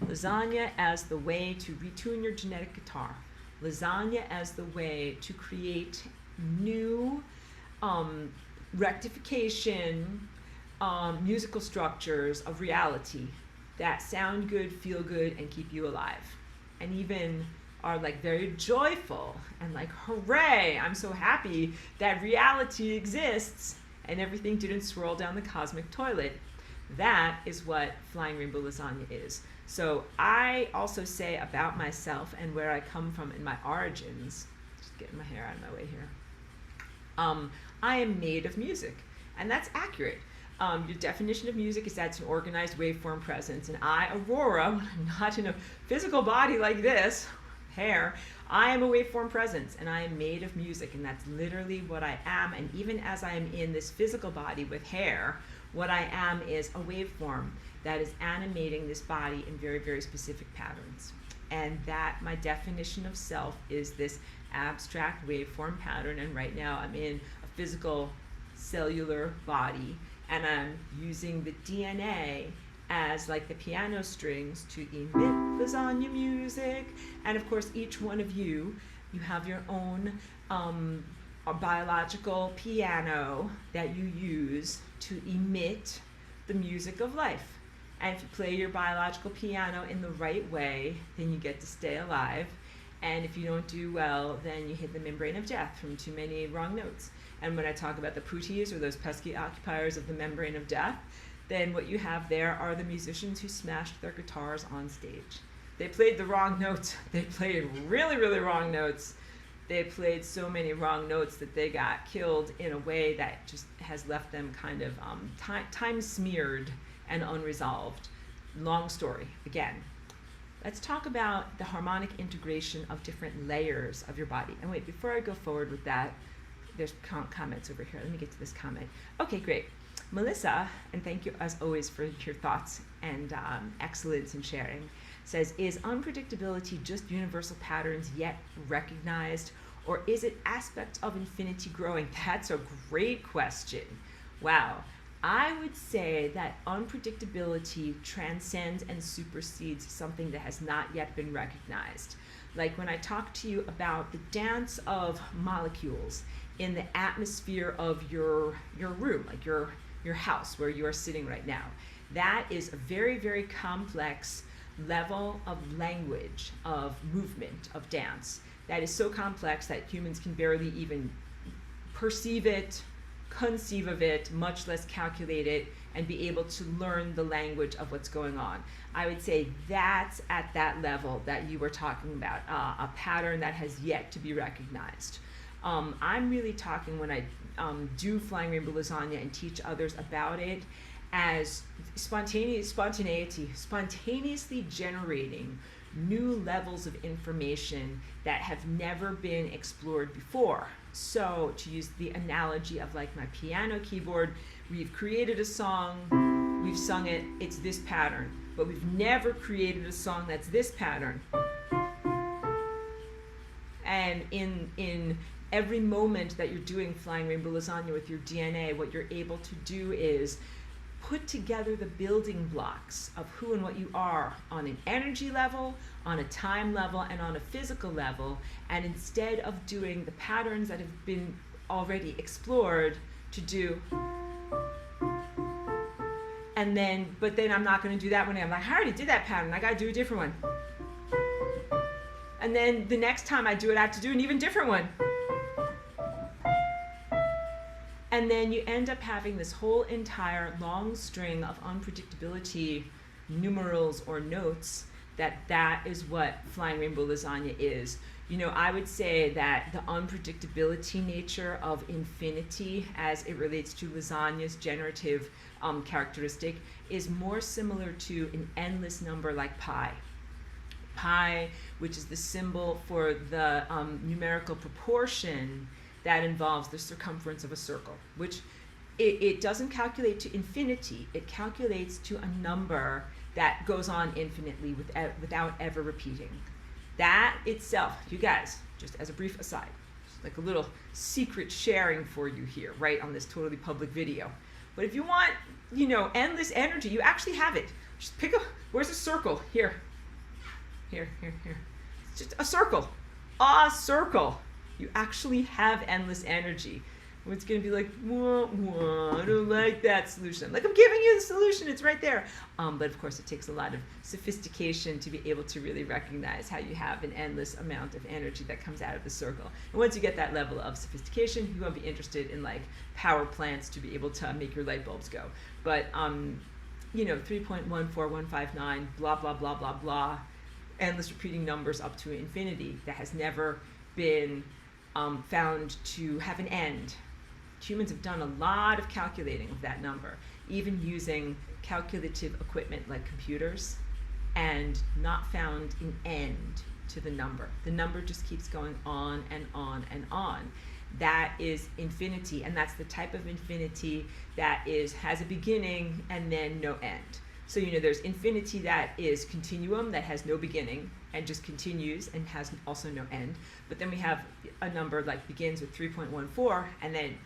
Lasagna as the way to retune your genetic guitar. Lasagna as the way to create new rectification musical structures of reality that sound good, feel good, and keep you alive. And even are like very joyful and like, hooray, I'm so happy that reality exists and everything didn't swirl down the cosmic toilet. That is what Flying Rainbow Lasagna is. So I also say about myself and where I come from in my origins, just getting my hair out of my way here, I am made of music, and that's accurate. Your definition of music is that it's an organized waveform presence, and I, Aurora, when I'm not in a physical body like this, hair. I am a waveform presence, and I am made of music, and that's literally what I am. And even as I am in this physical body with hair, what I am is a waveform that is animating this body in very, very specific patterns. And that, my definition of self, is this abstract waveform pattern. And right now I'm in a physical cellular body, and I'm using the DNA as like the piano strings to emit lasagna music. And of course, each one of you have your own biological piano that you use to emit the music of life. And if you play your biological piano in the right way, then you get to stay alive. And if you don't do well, then you hit the membrane of death from too many wrong notes. And when I talk about the pooties, or those pesky occupiers of the membrane of death, then what you have there are the musicians who smashed their guitars on stage. They played the wrong notes. They played really, really wrong notes. They played so many wrong notes that they got killed in a way that just has left them kind of time smeared and unresolved. Long story, again. Let's talk about the harmonic integration of different layers of your body. And wait, before I go forward with that, there's comments over here. Let me get to this comment. Okay, great. Melissa, and thank you as always for your thoughts and excellence in sharing, says, is unpredictability just universal patterns yet recognized, or is it aspects of infinity growing? That's a great question. Wow. I would say that unpredictability transcends and supersedes something that has not yet been recognized. Like when I talk to you about the dance of molecules in the atmosphere of your room, like your house where you are sitting right now. That is a very, very complex level of language, of movement, of dance. That is so complex that humans can barely even perceive it, conceive of it, much less calculate it, and be able to learn the language of what's going on. I would say that's at that level that you were talking about, a pattern that has yet to be recognized. I'm really talking, when I do Flying Rainbow Lasagna and teach others about it, as spontaneously generating new levels of information that have never been explored before. So to use the analogy of like my piano keyboard, we've created a song, we've sung it, it's this pattern, but we've never created a song that's this pattern. And in every moment that you're doing Flying Rainbow Lasagna with your DNA, what you're able to do is put together the building blocks of who and what you are on an energy level, on a time level, and on a physical level. And instead of doing the patterns that have been already explored, to do, and then, but then I'm not going to do that one. I'm like, I already did that pattern, I got to do a different one. And then the next time I do it, I have to do an even different one. And then you end up having this whole entire long string of unpredictability numerals or notes. That is what Flying Rainbow Lasagna is. You know, I would say that the unpredictability nature of infinity as it relates to lasagna's generative characteristic is more similar to an endless number like pi. Pi, which is the symbol for the numerical proportion that involves the circumference of a circle, which it doesn't calculate to infinity. It calculates to a number that goes on infinitely without ever repeating. That itself, you guys, just as a brief aside, just like a little secret sharing for you here, right, on this totally public video. But if you want, you know, endless energy, you actually have it. Just pick up, where's a circle? Here. Here. It's just a circle. A circle. You actually have endless energy. It's going to be like, wah, wah, I don't like that solution. Like, I'm giving you the solution, it's right there. But of course, it takes a lot of sophistication to be able to really recognize how you have an endless amount of energy that comes out of the circle. And once you get that level of sophistication, you won't be interested in like power plants to be able to make your light bulbs go. But, you know, 3.14159, blah, blah, blah, blah, blah, endless repeating numbers up to infinity that has never been found to have an end. Humans have done a lot of calculating of that number, even using calculative equipment like computers, and not found an end to the number. The number just keeps going on and on and on. That is infinity, and that's the type of infinity that has a beginning and then no end. So, there's infinity that is continuum, that has no beginning and just continues and has also no end. But then we have a number like begins with 3.14 and then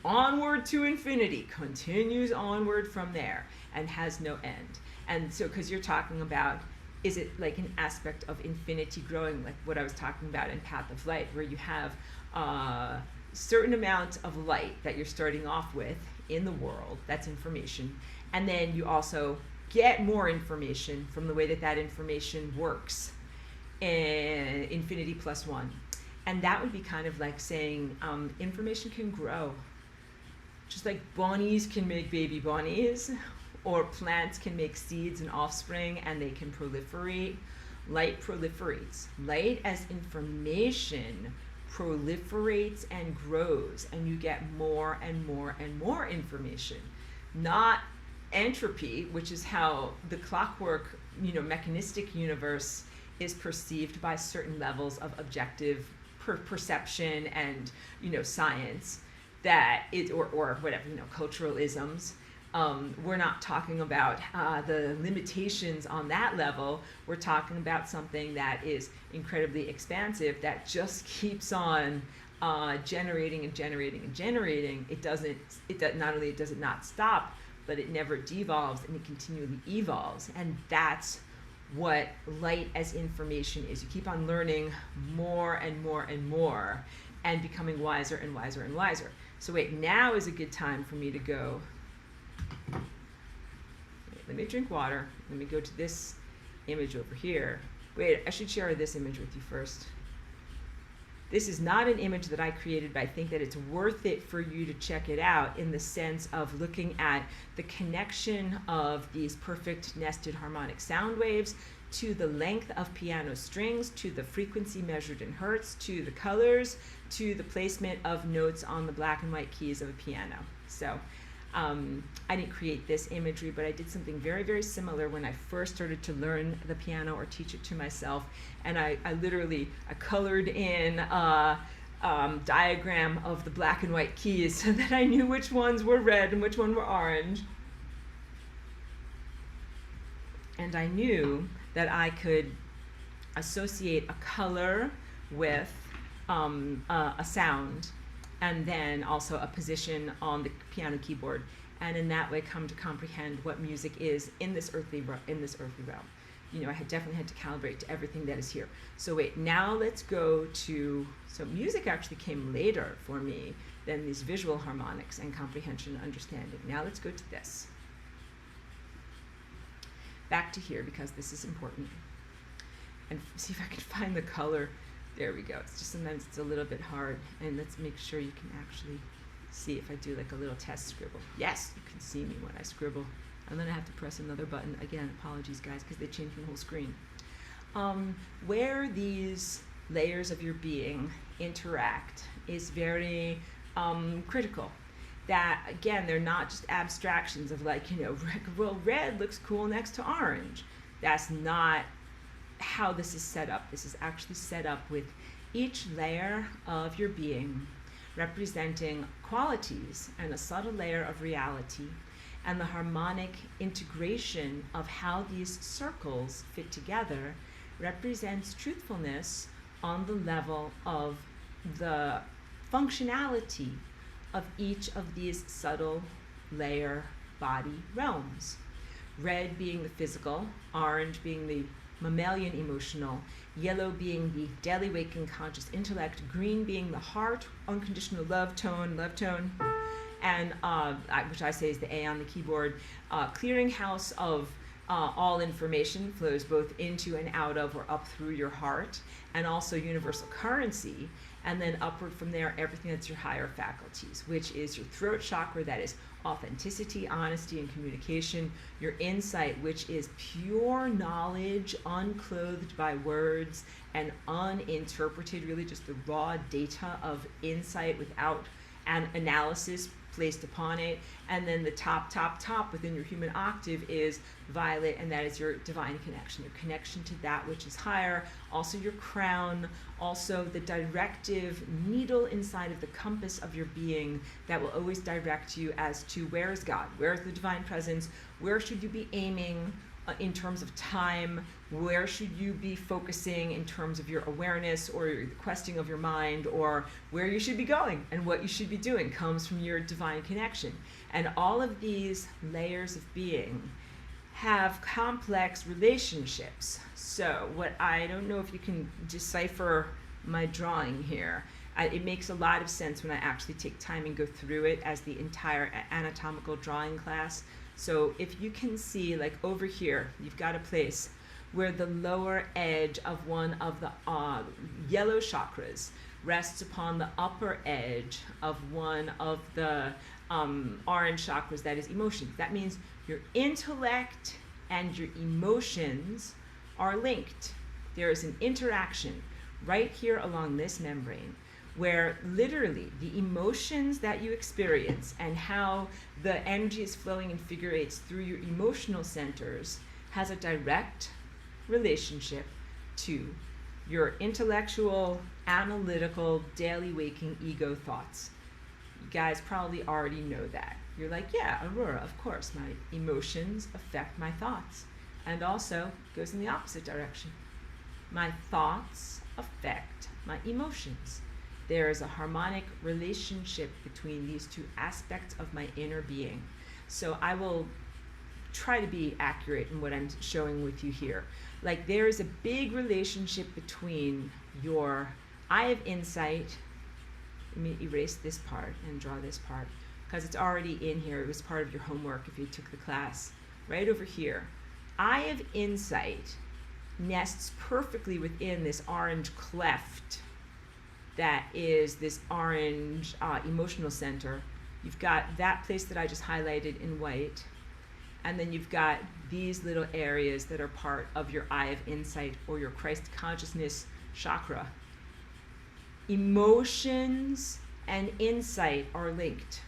onward to infinity, continues onward from there and has no end. And so, because you're talking about, is it like an aspect of infinity growing, like what I was talking about in Path of Light, where you have a certain amount of light that you're starting off with in the world, that's information, and then you also get more information from the way that information works, in infinity plus one. And that would be kind of like saying information can grow. Just like bunnies can make baby bunnies, or plants can make seeds and offspring, and they can proliferate. Light proliferates. Light as information proliferates and grows, and you get more and more and more information. Not entropy, which is how the clockwork, mechanistic universe is perceived by certain levels of objective perception and, science, that is, or whatever, cultural isms. We're not talking about the limitations on that level. We're talking about something that is incredibly expansive, that just keeps on generating and generating and generating. Not only does it not stop, but it never devolves, and it continually evolves. And that's what light as information is. You keep on learning more and more and more, and becoming wiser and wiser and wiser. So wait, now is a good time for me to go. Let me drink water. Let me go to this image over here. Wait, I should share this image with you first. This is not an image that I created, but I think that it's worth it for you to check it out, in the sense of looking at the connection of these perfect nested harmonic sound waves to the length of piano strings, to the frequency measured in hertz, to the colors, to the placement of notes on the black and white keys of a piano. So I didn't create this imagery, but I did something very, very similar when I first started to learn the piano or teach it to myself. And I colored in a diagram of the black and white keys so that I knew which ones were red and which ones were orange. And I knew that I could associate a color with a sound, and then also a position on the piano keyboard, and in that way come to comprehend what music is in this earthly realm. I definitely had to calibrate to everything that is here. So wait, now let's go to, so music actually came later for me than these visual harmonics and comprehension and understanding. Now let's go to this. Back to here, because this is important. And see if I can find the color. There we go. It's just sometimes it's a little bit hard. And let's make sure you can actually see if I do like a little test scribble. Yes, you can see me when I scribble. And then I have to press another button. Again, apologies guys, because they changed my whole screen. Where these layers of your being interact is very critical. That, again, they're not just abstractions of like, well, red looks cool next to orange. That's not how this is set up. This is actually set up with each layer of your being representing qualities and a subtle layer of reality, and the harmonic integration of how these circles fit together represents truthfulness on the level of the functionality of each of these subtle layer body realms. Red being the physical, orange being the mammalian emotional, yellow being the daily waking conscious intellect, green being the heart, unconditional love tone, and which I say is the A on the keyboard. Clearinghouse of all information flows both into and out of or up through your heart, and also universal currency, and then upward from there, everything that's your higher faculties, which is your throat chakra, that is authenticity, honesty, and communication, your insight, which is pure knowledge, unclothed by words and uninterpreted, really just the raw data of insight without an analysis placed upon it. And then the top within your human octave is violet, and that is your divine connection, your connection to that which is higher, also your crown, also the directive needle inside of the compass of your being that will always direct you as to where is God, where is the divine presence, where should you be aiming in terms of time, where should you be focusing in terms of your awareness or the questing of your mind, or where you should be going and what you should be doing comes from your divine connection. And all of these layers of being have complex relationships. So what, I don't know if you can decipher my drawing here. It makes a lot of sense when I actually take time and go through it as the entire anatomical drawing class. So if you can see, like over here, you've got a place where the lower edge of one of the yellow chakras rests upon the upper edge of one of the orange chakras, that is emotions. That means your intellect and your emotions are linked. There is an interaction right here along this membrane, where literally the emotions that you experience and how the energy is flowing in figure eights through your emotional centers has a direct relationship to your intellectual, analytical, daily waking ego thoughts. You guys probably already know that. You're like, yeah, Aurora, of course, my emotions affect my thoughts. And also goes in the opposite direction. My thoughts affect my emotions. There is a harmonic relationship between these two aspects of my inner being. So I will try to be accurate in what I'm showing with you here. Like, there is a big relationship between your eye of insight. Let me erase this part and draw this part, because it's already in here. It was part of your homework if you took the class. Right over here. Eye of insight nests perfectly within this orange cleft that is this orange emotional center. You've got that place that I just highlighted in white, and then you've got these little areas that are part of your eye of insight or your Christ consciousness chakra. Emotions and insight are linked.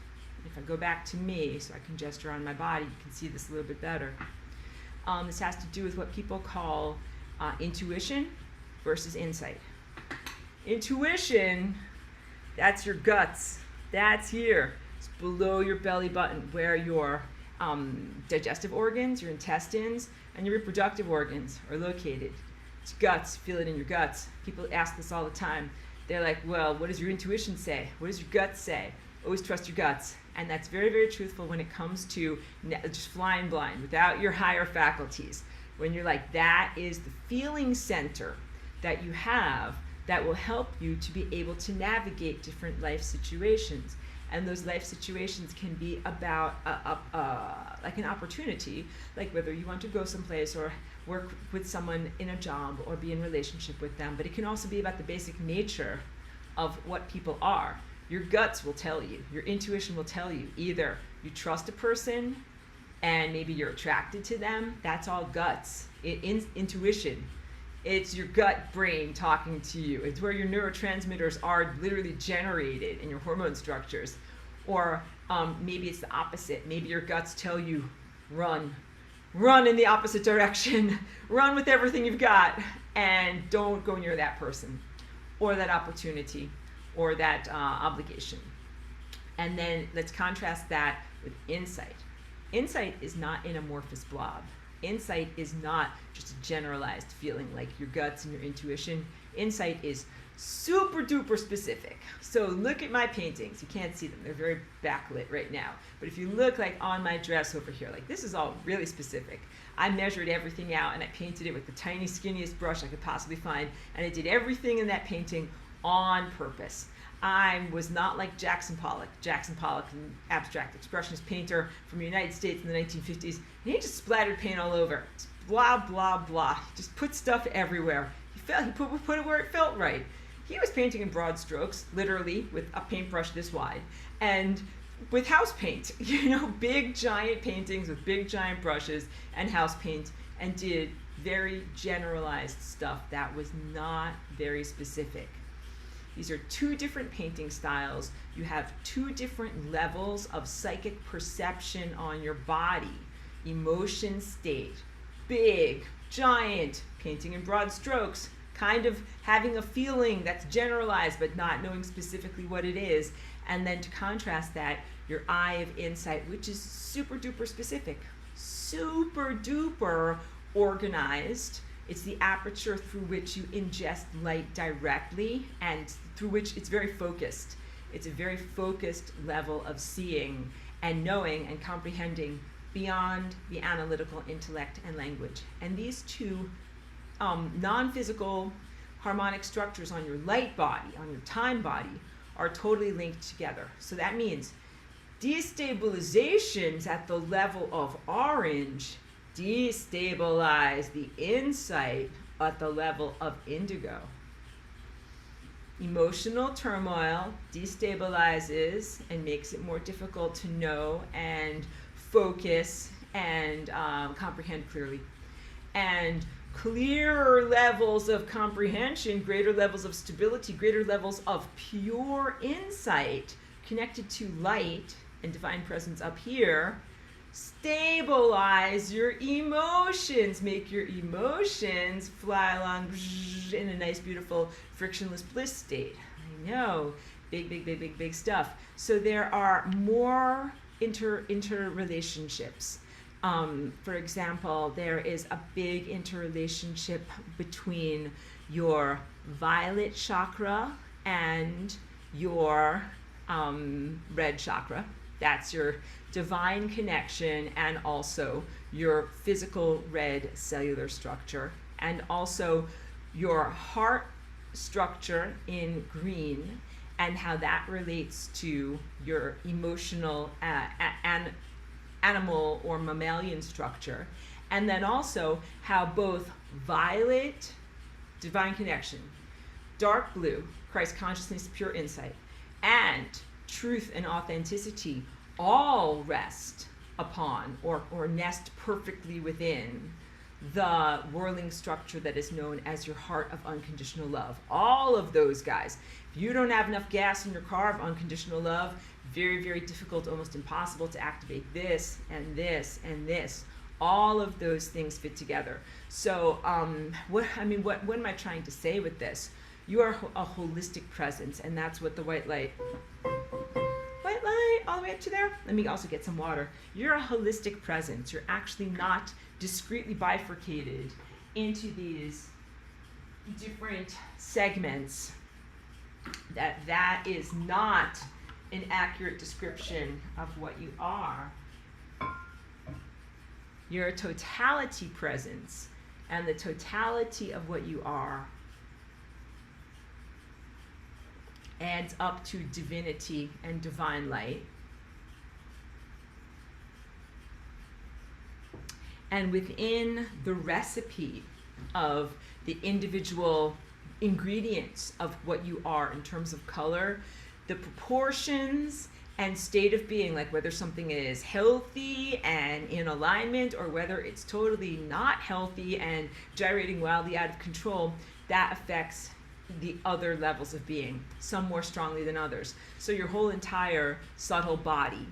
If I go back to me so I can gesture on my body, you can see this a little bit better. This has to do with what people call intuition versus insight. Intuition, that's your guts. That's here. It's below your belly button where your digestive organs, your intestines, and your reproductive organs are located. It's guts. Feel it in your guts. People ask this all the time. They're like, well, what does your intuition say? What does your gut say? Always trust your guts. And that's very, very truthful when it comes to just flying blind without your higher faculties. When you're like, that is the feeling center that you have that will help you to be able to navigate different life situations. And those life situations can be about like an opportunity, like whether you want to go someplace or work with someone in a job or be in relationship with them. But it can also be about the basic nature of what people are. Your guts will tell you, your intuition will tell you, either you trust a person and maybe you're attracted to them. That's all guts. Intuition. It's your gut brain talking to you. It's where your neurotransmitters are literally generated in your hormone structures. Or maybe it's the opposite. Maybe your guts tell you, run. Run in the opposite direction. Run with everything you've got and don't go near that person or that opportunity or that obligation. And then let's contrast that with insight. Insight is not an amorphous blob. Insight is not just a generalized feeling like your guts and your intuition. Insight is super duper specific. So look at my paintings. You can't see them. They're very backlit right now. But if you look like on my dress over here, like this is all really specific. I measured everything out and I painted it with the tiny, skinniest brush I could possibly find. And I did everything in that painting on purpose. I was not like Jackson Pollock. Jackson Pollock, an abstract expressionist painter from the United States in the 1950s. And he just splattered paint all over. Just blah, blah, blah. He just put stuff everywhere. He put it where it felt right. He was painting in broad strokes, literally, with a paintbrush this wide. And with house paint, big giant paintings with big giant brushes and house paint, and did very generalized stuff that was not very specific. These are two different painting styles. You have two different levels of psychic perception on your body. Emotion state, big, giant, painting in broad strokes, kind of having a feeling that's generalized but not knowing specifically what it is. And then to contrast that, your eye of insight, which is super duper specific, super duper organized. It's the aperture through which you ingest light directly and through which it's very focused. It's a very focused level of seeing and knowing and comprehending beyond the analytical intellect and language. And these two non-physical harmonic structures on your light body, on your time body, are totally linked together. So that means destabilizations at the level of orange destabilize the insight at the level of indigo. Emotional turmoil destabilizes and makes it more difficult to know and focus and comprehend clearly. And clearer levels of comprehension, greater levels of stability, greater levels of pure insight connected to light and divine presence up here, stabilize your emotions, make your emotions fly along in a nice, beautiful, frictionless bliss state. I know, big stuff. So there are more interrelationships. For example, there is a big interrelationship between your violet chakra and your red chakra. That's your divine connection and also your physical red cellular structure, and also your heart structure in green and how that relates to your emotional animal or mammalian structure. And then also how both violet, divine connection, dark blue, Christ consciousness, pure insight, and truth and authenticity all rest upon or nest perfectly within the whirling structure that is known as your heart of unconditional love. All of those guys. If you don't have enough gas in your car of unconditional love, very, very difficult, almost impossible to activate this and this and this. All of those things fit together. So what am I trying to say with this? You are a holistic presence, and that's what the white light all the way up to there. Let me also get some water. You're a holistic presence. You're actually not discretely bifurcated into these different segments. That is not an accurate description of what you are. You're a totality presence, and the totality of what you are adds up to divinity and divine light. And within the recipe of the individual ingredients of what you are in terms of color, the proportions and state of being, like whether something is healthy and in alignment or whether it's totally not healthy and gyrating wildly out of control, that affects the other levels of being, some more strongly than others. So your whole entire subtle body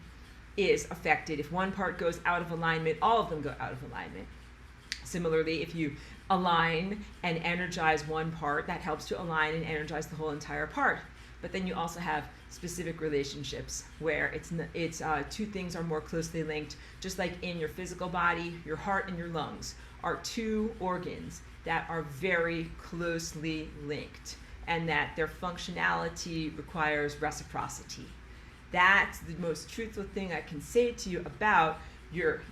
is affected. If one part goes out of alignment, all of them go out of alignment. Similarly, if you align and energize one part, that helps to align and energize the whole entire part. But then you also have specific relationships where it's two things are more closely linked. Just like in your physical body, your heart and your lungs are two organs that are very closely linked, and that their functionality requires reciprocity. That's the most truthful thing I can say to you about your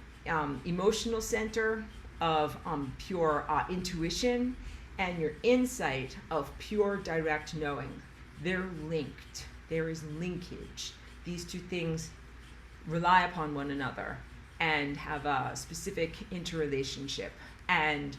emotional center of pure intuition and your insight of pure direct knowing. They're linked. There is linkage. These two things rely upon one another and have a specific interrelationship. And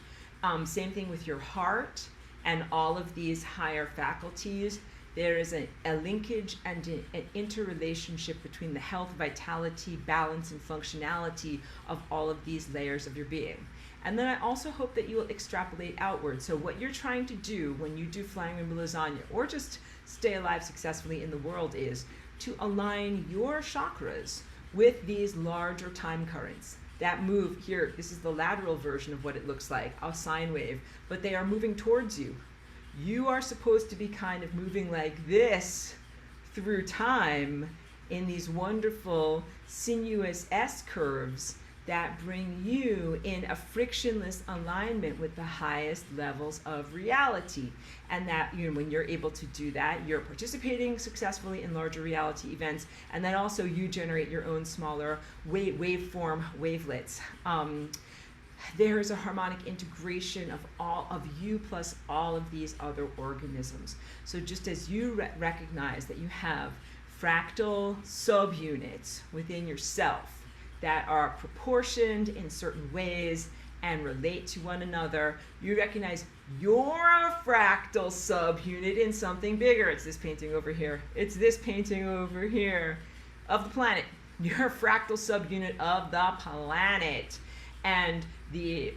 same thing with your heart and all of these higher faculties. There is a linkage and an interrelationship between the health, vitality, balance, and functionality of all of these layers of your being. And then I also hope that you will extrapolate outward. So what you're trying to do when you do Flying Rainbow Lasagna, or just stay alive successfully in the world, is to align your chakras with these larger time currents that move here. This is the lateral version of what it looks like, a sine wave, but they are moving towards you. You are supposed to be kind of moving like this through time in these wonderful sinuous S curves that bring you in a frictionless alignment with the highest levels of reality. And that, when you're able to do that, you're participating successfully in larger reality events, and then also you generate your own smaller waveform wavelets. There's a harmonic integration of all of you plus all of these other organisms. So just as you recognize that you have fractal subunits within yourself that are proportioned in certain ways and relate to one another, you recognize you're a fractal subunit in something bigger. It's this painting over here. It's this painting over here of the planet. You're a fractal subunit of the planet. And the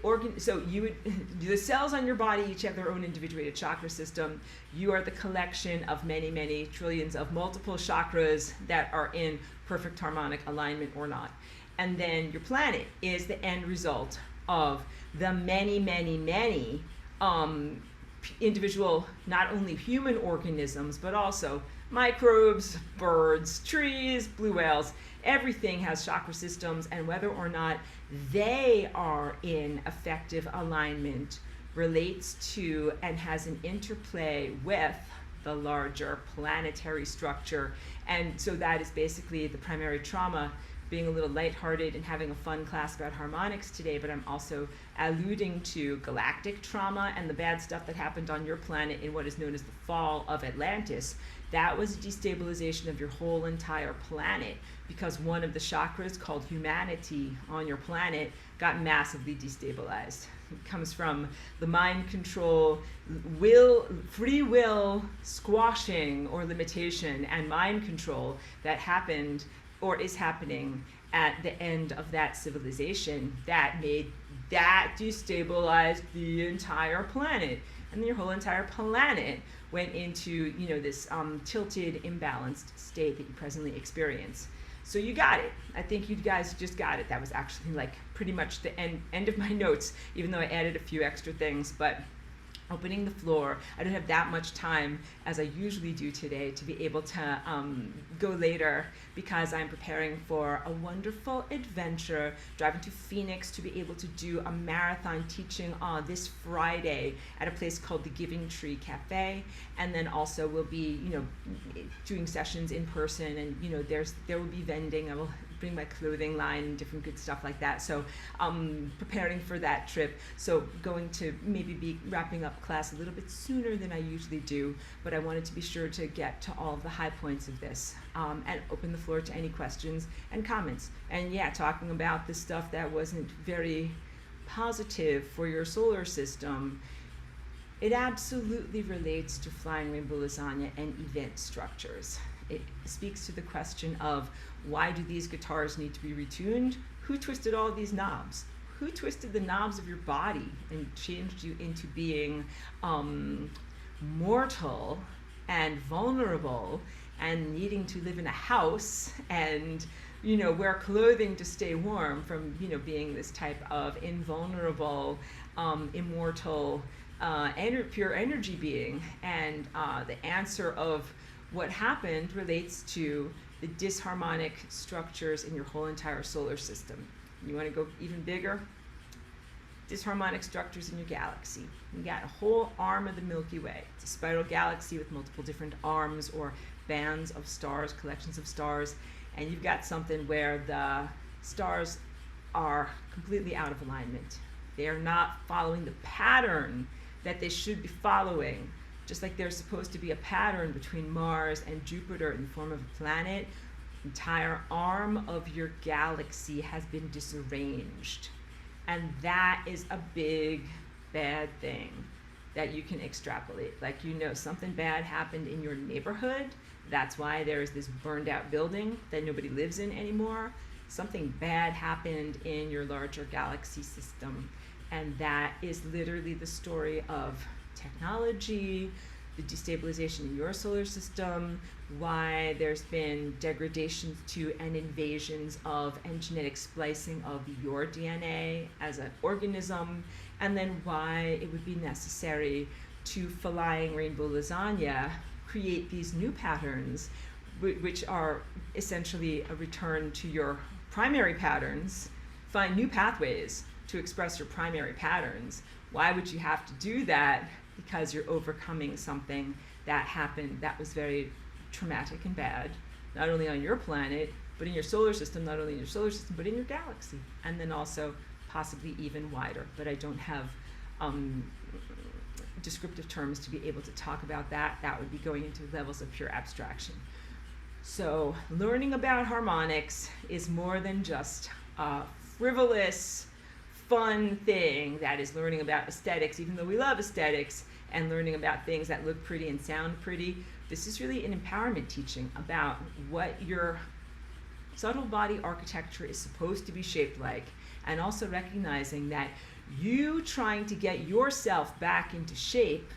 cells on your body each have their own individuated chakra system. You are the collection of many, many trillions of multiple chakras that are in perfect harmonic alignment or not. And then your planet is the end result of the many, many, many individual, not only human organisms, but also microbes, birds, trees, blue whales. Everything has chakra systems, and whether or not they are in effective alignment relates to and has an interplay with the larger planetary structure. And so that is basically the primary trauma, being a little lighthearted and having a fun class about harmonics today, but I'm also alluding to galactic trauma and the bad stuff that happened on your planet in what is known as the fall of Atlantis. That was a destabilization of your whole entire planet because one of the chakras, called humanity, on your planet got massively destabilized. It comes from the mind control, free will squashing or limitation and mind control that happened or is happening at the end of that civilization that destabilized the entire planet. And then your whole entire planet went into this tilted, imbalanced state that you presently experience. So you got it. I think you guys just got it. That was actually like pretty much the end of my notes, even though I added a few extra things. But opening the floor, I don't have that much time as I usually do today to be able to go later because I'm preparing for a wonderful adventure, driving to Phoenix to be able to do a marathon teaching this Friday at a place called the Giving Tree Cafe, and then also we'll be doing sessions in person, and there will be vending. I will bring my clothing line and different good stuff like that. So preparing for that trip. So going to maybe be wrapping up class a little bit sooner than I usually do, but I wanted to be sure to get to all of the high points of this and open the floor to any questions and comments. And yeah, talking about the stuff that wasn't very positive for your solar system, it absolutely relates to Flying Rainbow Lasagna and event structures. It speaks to the question of, why do these guitars need to be retuned? Who twisted all these knobs? Who twisted the knobs of your body and changed you into being mortal and vulnerable and needing to live in a house and wear clothing to stay warm from being this type of invulnerable, immortal, pure energy being? And the answer of what happened relates to the disharmonic structures in your whole entire solar system. You want to go even bigger? Disharmonic structures in your galaxy. You got a whole arm of the Milky Way. It's a spiral galaxy with multiple different arms or bands of stars, collections of stars, and you've got something where the stars are completely out of alignment. They are not following the pattern that they should be following. Just like there's supposed to be a pattern between Mars and Jupiter in the form of a planet, the entire arm of your galaxy has been disarranged. And that is a big, bad thing that you can extrapolate. Like, something bad happened in your neighborhood. That's why there's this burned out building that nobody lives in anymore. Something bad happened in your larger galaxy system. And that is literally the story of technology, the destabilization of your solar system, why there's been degradations to and invasions of and genetic splicing of your DNA as an organism, and then why it would be necessary to flying rainbow lasagna create these new patterns, which are essentially a return to your primary patterns, find new pathways to express your primary patterns. Why would you have to do that? Because you're overcoming something that happened that was very traumatic and bad, not only on your planet, but in your solar system, not only in your solar system, but in your galaxy, and then also possibly even wider. But I don't have descriptive terms to be able to talk about that. That would be going into levels of pure abstraction. So learning about harmonics is more than just a frivolous, fun thing that is learning about aesthetics, even though we love aesthetics, and learning about things that look pretty and sound pretty. This is really an empowerment teaching about what your subtle body architecture is supposed to be shaped like, and also recognizing that you trying to get yourself back into shape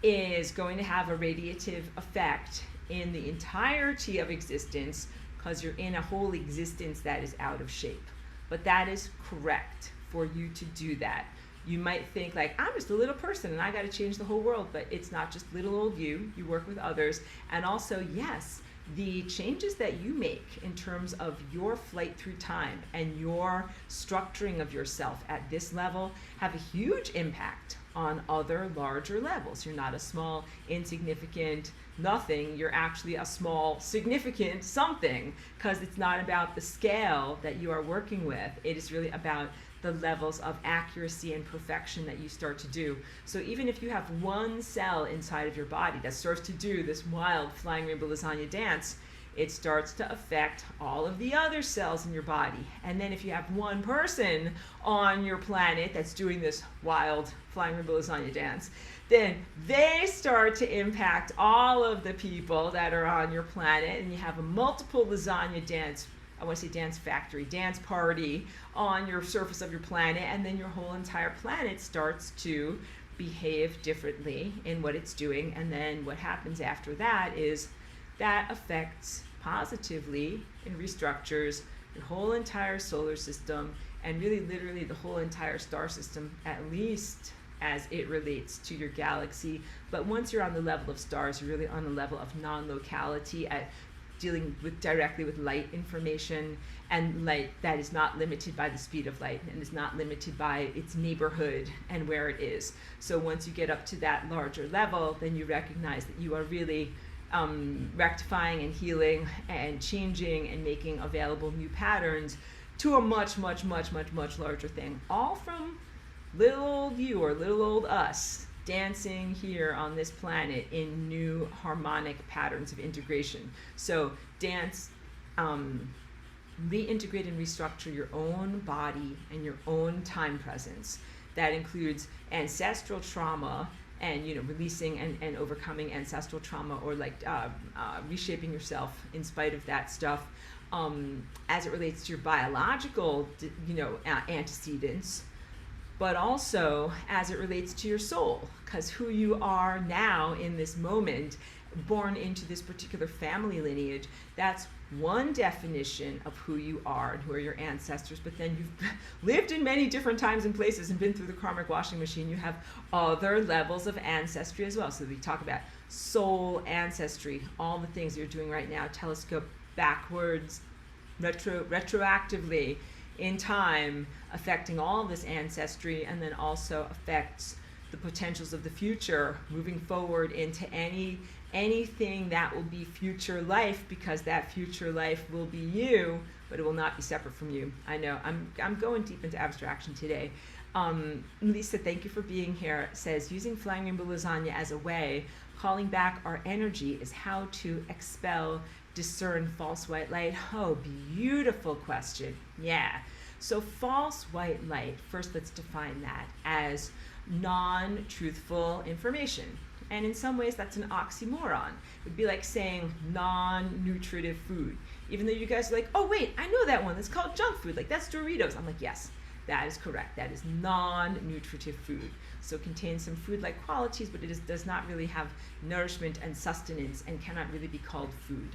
is going to have a radiative effect in the entirety of existence, because you're in a whole existence that is out of shape. But that is correct for you to do that. You might think like, I'm just a little person and I got to change the whole world, but it's not just little old you. You work with others. And also, yes, the changes that you make in terms of your flight through time and your structuring of yourself at this level have a huge impact on other larger levels. You're not a small, insignificant nothing. You're actually a small, significant something, because it's not about the scale that you are working with. It is really about the levels of accuracy and perfection that you start to do. So even if you have one cell inside of your body that starts to do this wild flying rainbow lasagna dance, it starts to affect all of the other cells in your body. And then if you have one person on your planet that's doing this wild flying rainbow lasagna dance, then they start to impact all of the people that are on your planet, and you have a multiple lasagna dance, I want to say dance factory, dance party on your surface of your planet, and then your whole entire planet starts to behave differently in what it's doing. And then what happens after that is that affects positively and restructures your whole entire solar system, and really literally the whole entire star system, at least as it relates to your galaxy. But once you're on the level of stars, you're really on the level of non-locality, at dealing with directly with light information, and light that is not limited by the speed of light and is not limited by its neighborhood and where it is. So once you get up to that larger level, then you recognize that you are really rectifying and healing and changing and making available new patterns to a much, much, much, much, much larger thing, all from little old you or little old us dancing here on this planet in new harmonic patterns of integration. So dance, reintegrate and restructure your own body and your own time presence. That includes ancestral trauma, and releasing and overcoming ancestral trauma, or like reshaping yourself in spite of that stuff, as it relates to your biological antecedents, but also as it relates to your soul, because who you are now in this moment, born into this particular family lineage, that's one definition of who you are and who are your ancestors. But then you've lived in many different times and places and been through the karmic washing machine. You have other levels of ancestry as well. So we talk about soul ancestry, all the things you're doing right now, telescope backwards, retroactively in time, affecting all of this ancestry, and then also affects the potentials of the future, moving forward into anything that will be future life, because that future life will be you, but it will not be separate from you. I know I'm going deep into abstraction today. Lisa, thank you for being here. It says, using flying rainbow lasagna as a way, calling back our energy is how to expel, discern false white light. Oh, beautiful question. Yeah. So false white light, first let's define that as non-truthful information. And in some ways that's an oxymoron. It would be like saying non-nutritive food. Even though you guys are like, oh wait, I know that one, it's called junk food, like that's Doritos. I'm like, yes, That is correct. That is non-nutritive food. So it contains some food-like qualities, but it does not really have nourishment and sustenance and cannot really be called food.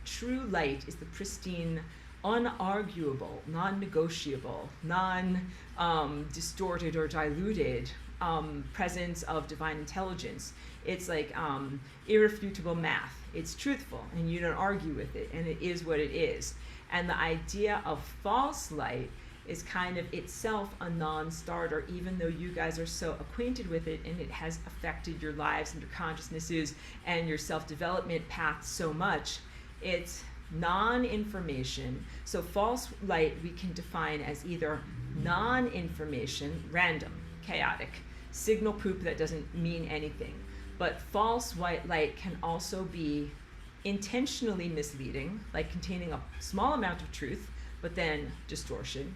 True light is the pristine, unarguable, non-negotiable, non-distorted or diluted presence of divine intelligence. It's like irrefutable math. It's truthful, and you don't argue with it, and it is what it is. And the idea of false light is kind of itself a non-starter, even though you guys are so acquainted with it and it has affected your lives and your consciousnesses and your self-development path so much. It's non-information. So false light we can define as either non-information, random, chaotic, signal poop that doesn't mean anything. But false white light can also be intentionally misleading, like containing a small amount of truth, but then distortion,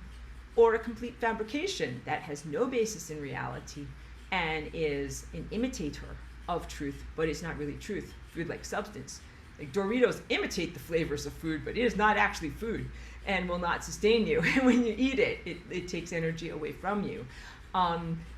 or a complete fabrication that has no basis in reality and is an imitator of truth, but it's not really truth, food-like substance. Like Doritos imitate the flavors of food, but it is not actually food and will not sustain you. And when you eat it, it takes energy away from you.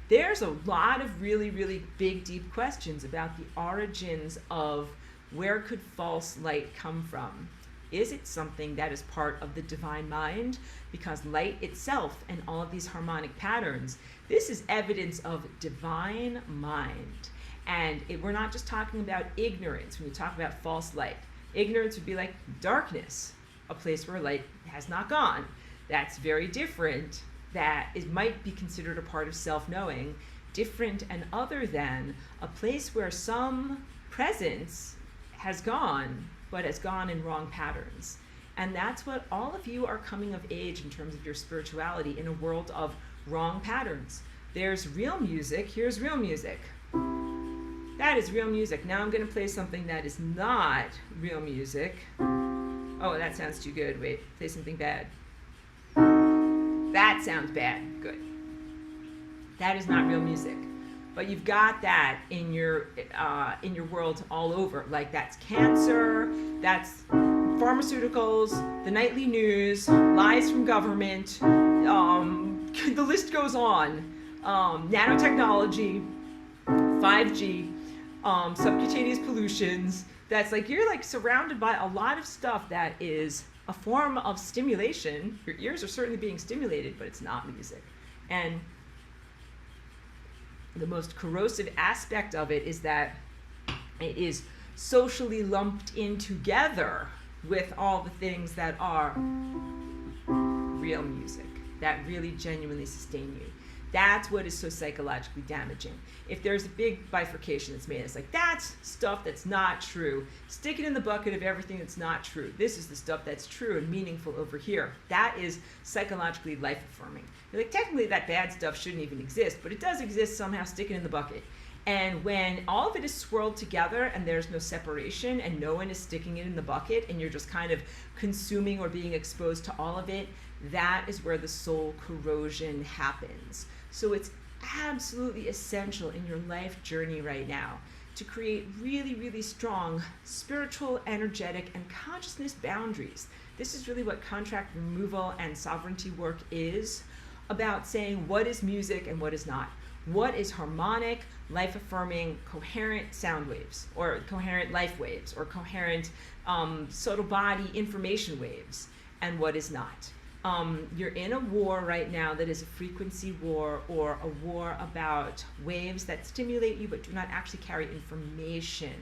There's a lot of really, really big, deep questions about the origins of where could false light come from. Is it something that is part of the divine mind? Because light itself and all of these harmonic patterns, this is evidence of divine mind. And we're not just talking about ignorance when we talk about false light. Ignorance would be like darkness, a place where light has not gone. That's very different. That it might be considered a part of self-knowing, different and other than a place where some presence has gone, but has gone in wrong patterns. And that's what all of you are coming of age in terms of your spirituality in a world of wrong patterns. There's real music, here's real music. That is real music. Now I'm gonna play something that is not real music. Oh, that sounds too good. Wait, play something bad. That sounds bad. Good. That is not real music. But you've got that in your world all over. Like that's cancer, that's pharmaceuticals, the nightly news, lies from government, the list goes on. Nanotechnology, 5G, subcutaneous pollutions. That's like, you're like surrounded by a lot of stuff that is a form of stimulation. Your ears are certainly being stimulated, but it's not music. And the most corrosive aspect of it is that it is socially lumped in together with all the things that are real music, that really genuinely sustain you. That's what is so psychologically damaging. If there's a big bifurcation that's made, it's like, that's stuff that's not true. Stick it in the bucket of everything that's not true. This is the stuff that's true and meaningful over here. That is psychologically life-affirming. You're like, technically that bad stuff shouldn't even exist, but it does exist somehow, stick it in the bucket. And when all of it is swirled together and there's no separation and no one is sticking it in the bucket and you're just kind of consuming or being exposed to all of it, that is where the soul corrosion happens. So it's absolutely essential in your life journey right now to create really, really strong spiritual, energetic, and consciousness boundaries. This is really what contract removal and sovereignty work is about, saying what is music and what is not. What is harmonic, life-affirming, coherent sound waves, or coherent life waves, or coherent subtle body information waves, and what is not. You're in a war right now that is a frequency war, or a war about waves that stimulate you but do not actually carry information.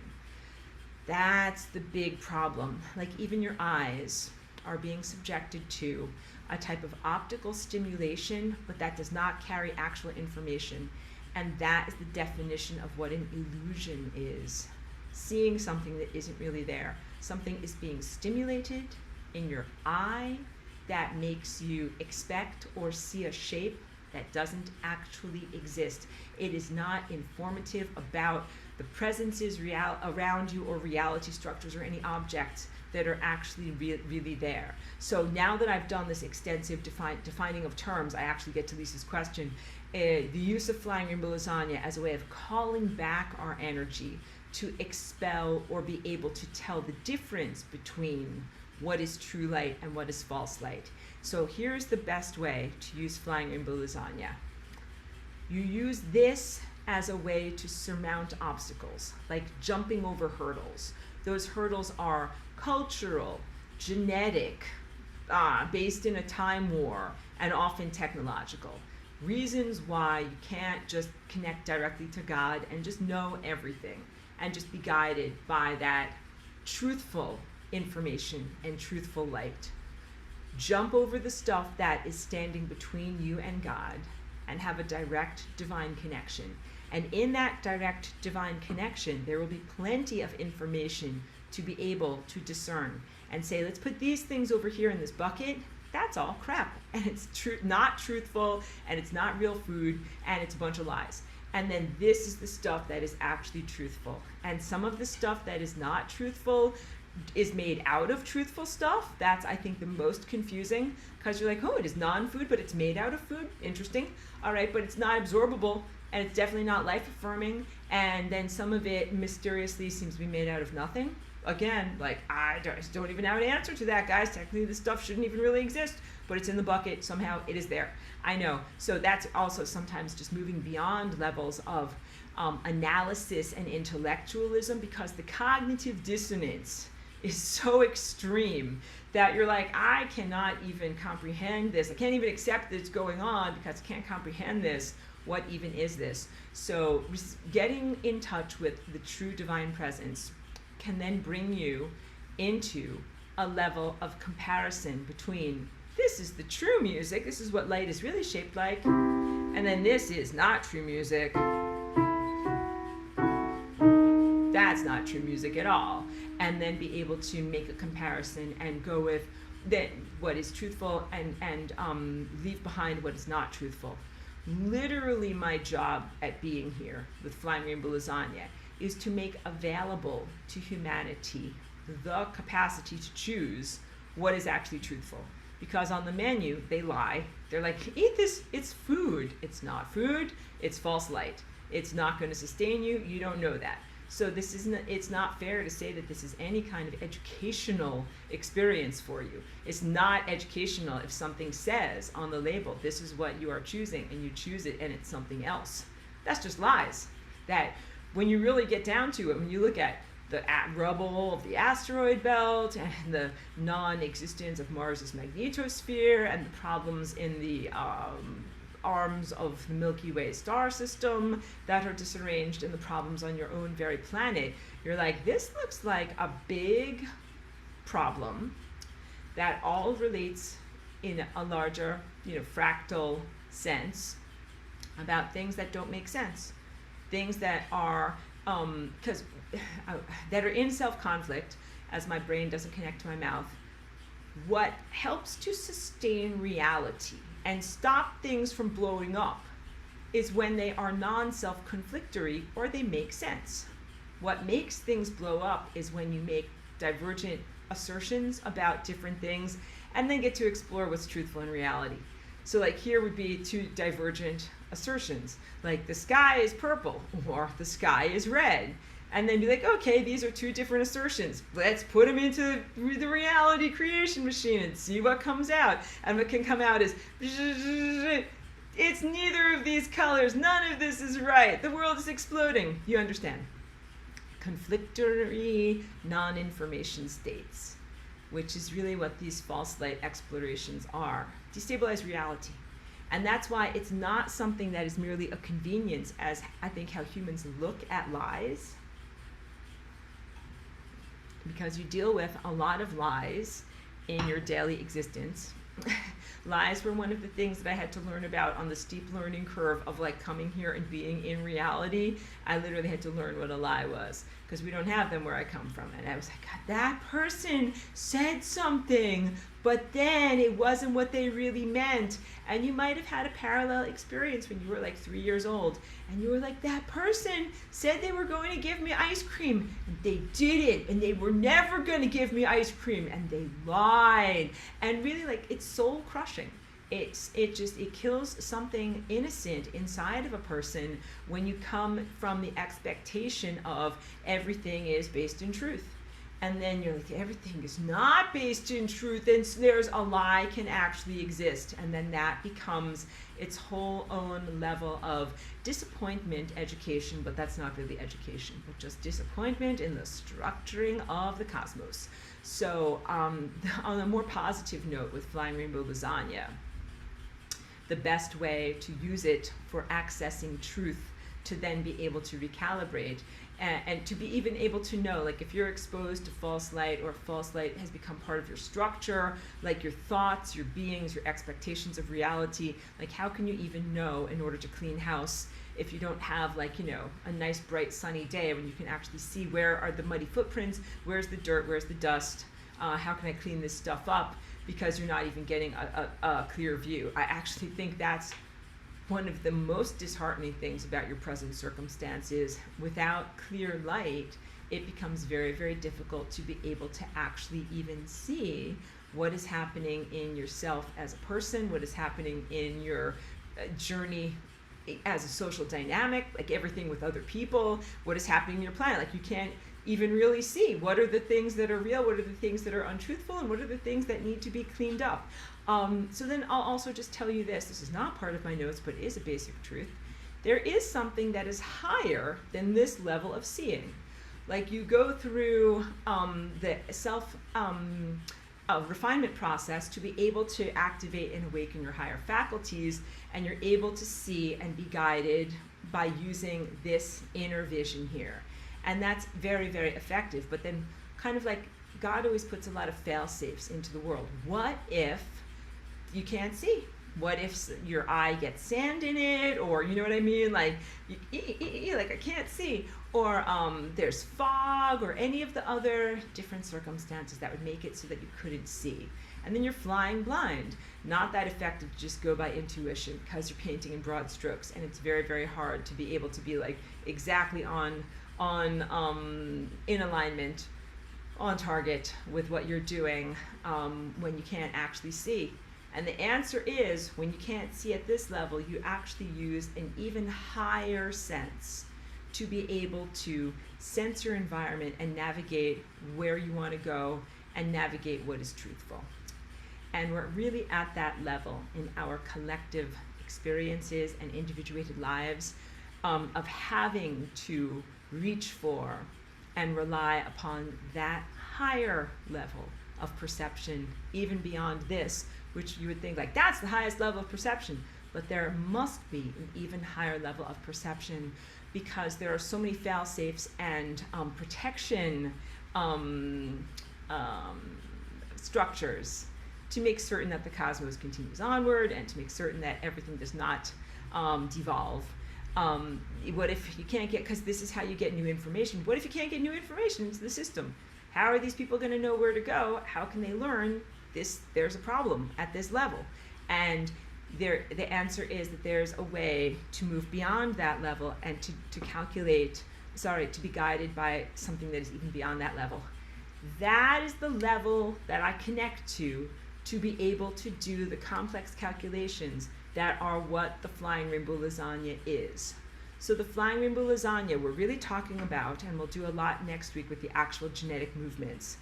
That's the big problem. Like even your eyes are being subjected to a type of optical stimulation, but that does not carry actual information. And that is the definition of what an illusion is. Seeing something that isn't really there. Something is being stimulated in your eye that makes you expect or see a shape that doesn't actually exist. It is not informative about the presences around you or reality structures or any objects that are actually really there. So now that I've done this extensive defining of terms, I actually get to Lisa's question. The use of flying rainbow lasagna as a way of calling back our energy to expel or be able to tell the difference between what is true light and what is false light. So here's the best way to use flying rainbow lasagna. You use this as a way to surmount obstacles, like jumping over hurdles. Those hurdles are cultural, genetic, based in a time war, and often technological. Reasons why you can't just connect directly to God and just know everything and just be guided by that truthful information and truthful light. Jump over the stuff that is standing between you and God and have a direct divine connection. And in that direct divine connection, there will be plenty of information to be able to discern and say, let's put these things over here in this bucket. That's all crap. And it's not truthful, and it's not real food, and it's a bunch of lies. And then this is the stuff that is actually truthful. And some of the stuff that is not truthful is made out of truthful stuff. That's, I think, the most confusing, because you're like, oh, it is non-food, but it's made out of food. Interesting. All right, but it's not absorbable, and it's definitely not life-affirming. And then some of it mysteriously seems to be made out of nothing. Again, like, I just don't even have an answer to that, guys. Technically, this stuff shouldn't even really exist, but it's in the bucket. Somehow it is there. I know. So that's also sometimes just moving beyond levels of analysis and intellectualism, because the cognitive dissonance is so extreme that you're like, I cannot even comprehend this. I can't even accept that it's going on because I can't comprehend this. What even is this? So getting in touch with the true divine presence can then bring you into a level of comparison between, this is the true music, this is what light is really shaped like, and then this is not true music. That's not true music at all. And then be able to make a comparison and go with what is truthful and leave behind what is not truthful. Literally, my job at being here with Flying Rainbow Lasagna is to make available to humanity the capacity to choose what is actually truthful. Because on the menu, they lie. They're like, eat this, it's food. It's not food, it's false light. It's not going to sustain you, you don't know that. So this isn't, it's not fair to say that this is any kind of educational experience for you. It's not educational if something says on the label, this is what you are choosing, and you choose it and it's something else. That's just lies. That when you really get down to it, when you look at the rubble of the asteroid belt and the non-existence of Mars's magnetosphere and the problems in the arms of the Milky Way star system that are disarranged and the problems on your own very planet, you're like, this looks like a big problem that all relates in a larger, fractal sense about things that don't make sense, things that are that are in self-conflict, as my brain doesn't connect to my mouth. What helps to sustain reality and stop things from blowing up is when they are non-self-conflictory or they make sense. What makes things blow up is when you make divergent assertions about different things and then get to explore what's truthful in reality. So like here would be two divergent assertions, like the sky is purple or the sky is red. And then be like, okay, these are two different assertions. Let's put them into the reality creation machine and see what comes out. And what can come out is, it's neither of these colors. None of this is right. The world is exploding. You understand? Conflictory non-information states, which is really what these false light explorations are. Destabilize reality. And that's why it's not something that is merely a convenience, as I think how humans look at lies. Because you deal with a lot of lies in your daily existence. Lies were one of the things that I had to learn about on the steep learning curve of like coming here and being in reality. I literally had to learn what a lie was, because we don't have them where I come from. And I was like, God, that person said something, but then it wasn't what they really meant. And you might have had a parallel experience when you were like 3 years old. And you were like, that person said they were going to give me ice cream. And they didn't. And they were never going to give me ice cream. And they lied. And really, like, it's soul crushing. It kills something innocent inside of a person when you come from the expectation of everything is based in truth. And then you're like, everything is not based in truth, and so there's a lie can actually exist. And then that becomes its whole own level of disappointment education, but that's not really education, but just disappointment in the structuring of the cosmos. So on a more positive note with Flying Rainbow Lasagna, the best way to use it for accessing truth to then be able to recalibrate and to be even able to know, like if you're exposed to false light, or false light has become part of your structure, like your thoughts, your beings, your expectations of reality, like how can you even know in order to clean house if you don't have, like, you know, a nice bright sunny day when you can actually see where are the muddy footprints, where's the dirt, where's the dust, how can I clean this stuff up, because you're not even getting a clear view. I actually think that's one of the most disheartening things about your present circumstances. Without clear light, it becomes very, very difficult to be able to actually even see what is happening in yourself as a person, what is happening in your journey as a social dynamic, like everything with other people, what is happening in your planet. Like you can't even really see what are the things that are real, what are the things that are untruthful, and what are the things that need to be cleaned up. So then I'll also just tell you this is not part of my notes, but is a basic truth. There is something that is higher than this level of seeing. Like you go through the self refinement process to be able to activate and awaken your higher faculties, and you're able to see and be guided by using this inner vision here. And that's very, very effective. But then kind of like God always puts a lot of fail safes into the world. What if you can't see? What if your eye gets sand in it, or you know what I mean? Like, like I can't see, or there's fog, or any of the other different circumstances that would make it so that you couldn't see. And then you're flying blind. Not that effective to just go by intuition, because you're painting in broad strokes, and it's very, very hard to be able to be like exactly in alignment, on target with what you're doing when you can't actually see. And the answer is, when you can't see at this level, you actually use an even higher sense to be able to sense your environment and navigate where you want to go and navigate what is truthful. And we're really at that level in our collective experiences and individuated lives of having to reach for and rely upon that higher level of perception, even beyond this, which you would think like that's the highest level of perception. But there must be an even higher level of perception, because there are so many fail safes and protection structures to make certain that the cosmos continues onward, and to make certain that everything does not devolve. What if you can't get, because this is how you get new information, what if you can't get new information into the system? How are these people going to know where to go? How can they learn this? There's a problem at this level. And the answer is that there's a way to move beyond that level and to calculate, to be guided by something that is even beyond that level. That is the level that I connect to be able to do the complex calculations that are what the Flying Rainbow Lasagna is. So the Flying Rainbow Lasagna, we're really talking about, and we'll do a lot next week with the actual genetic movements,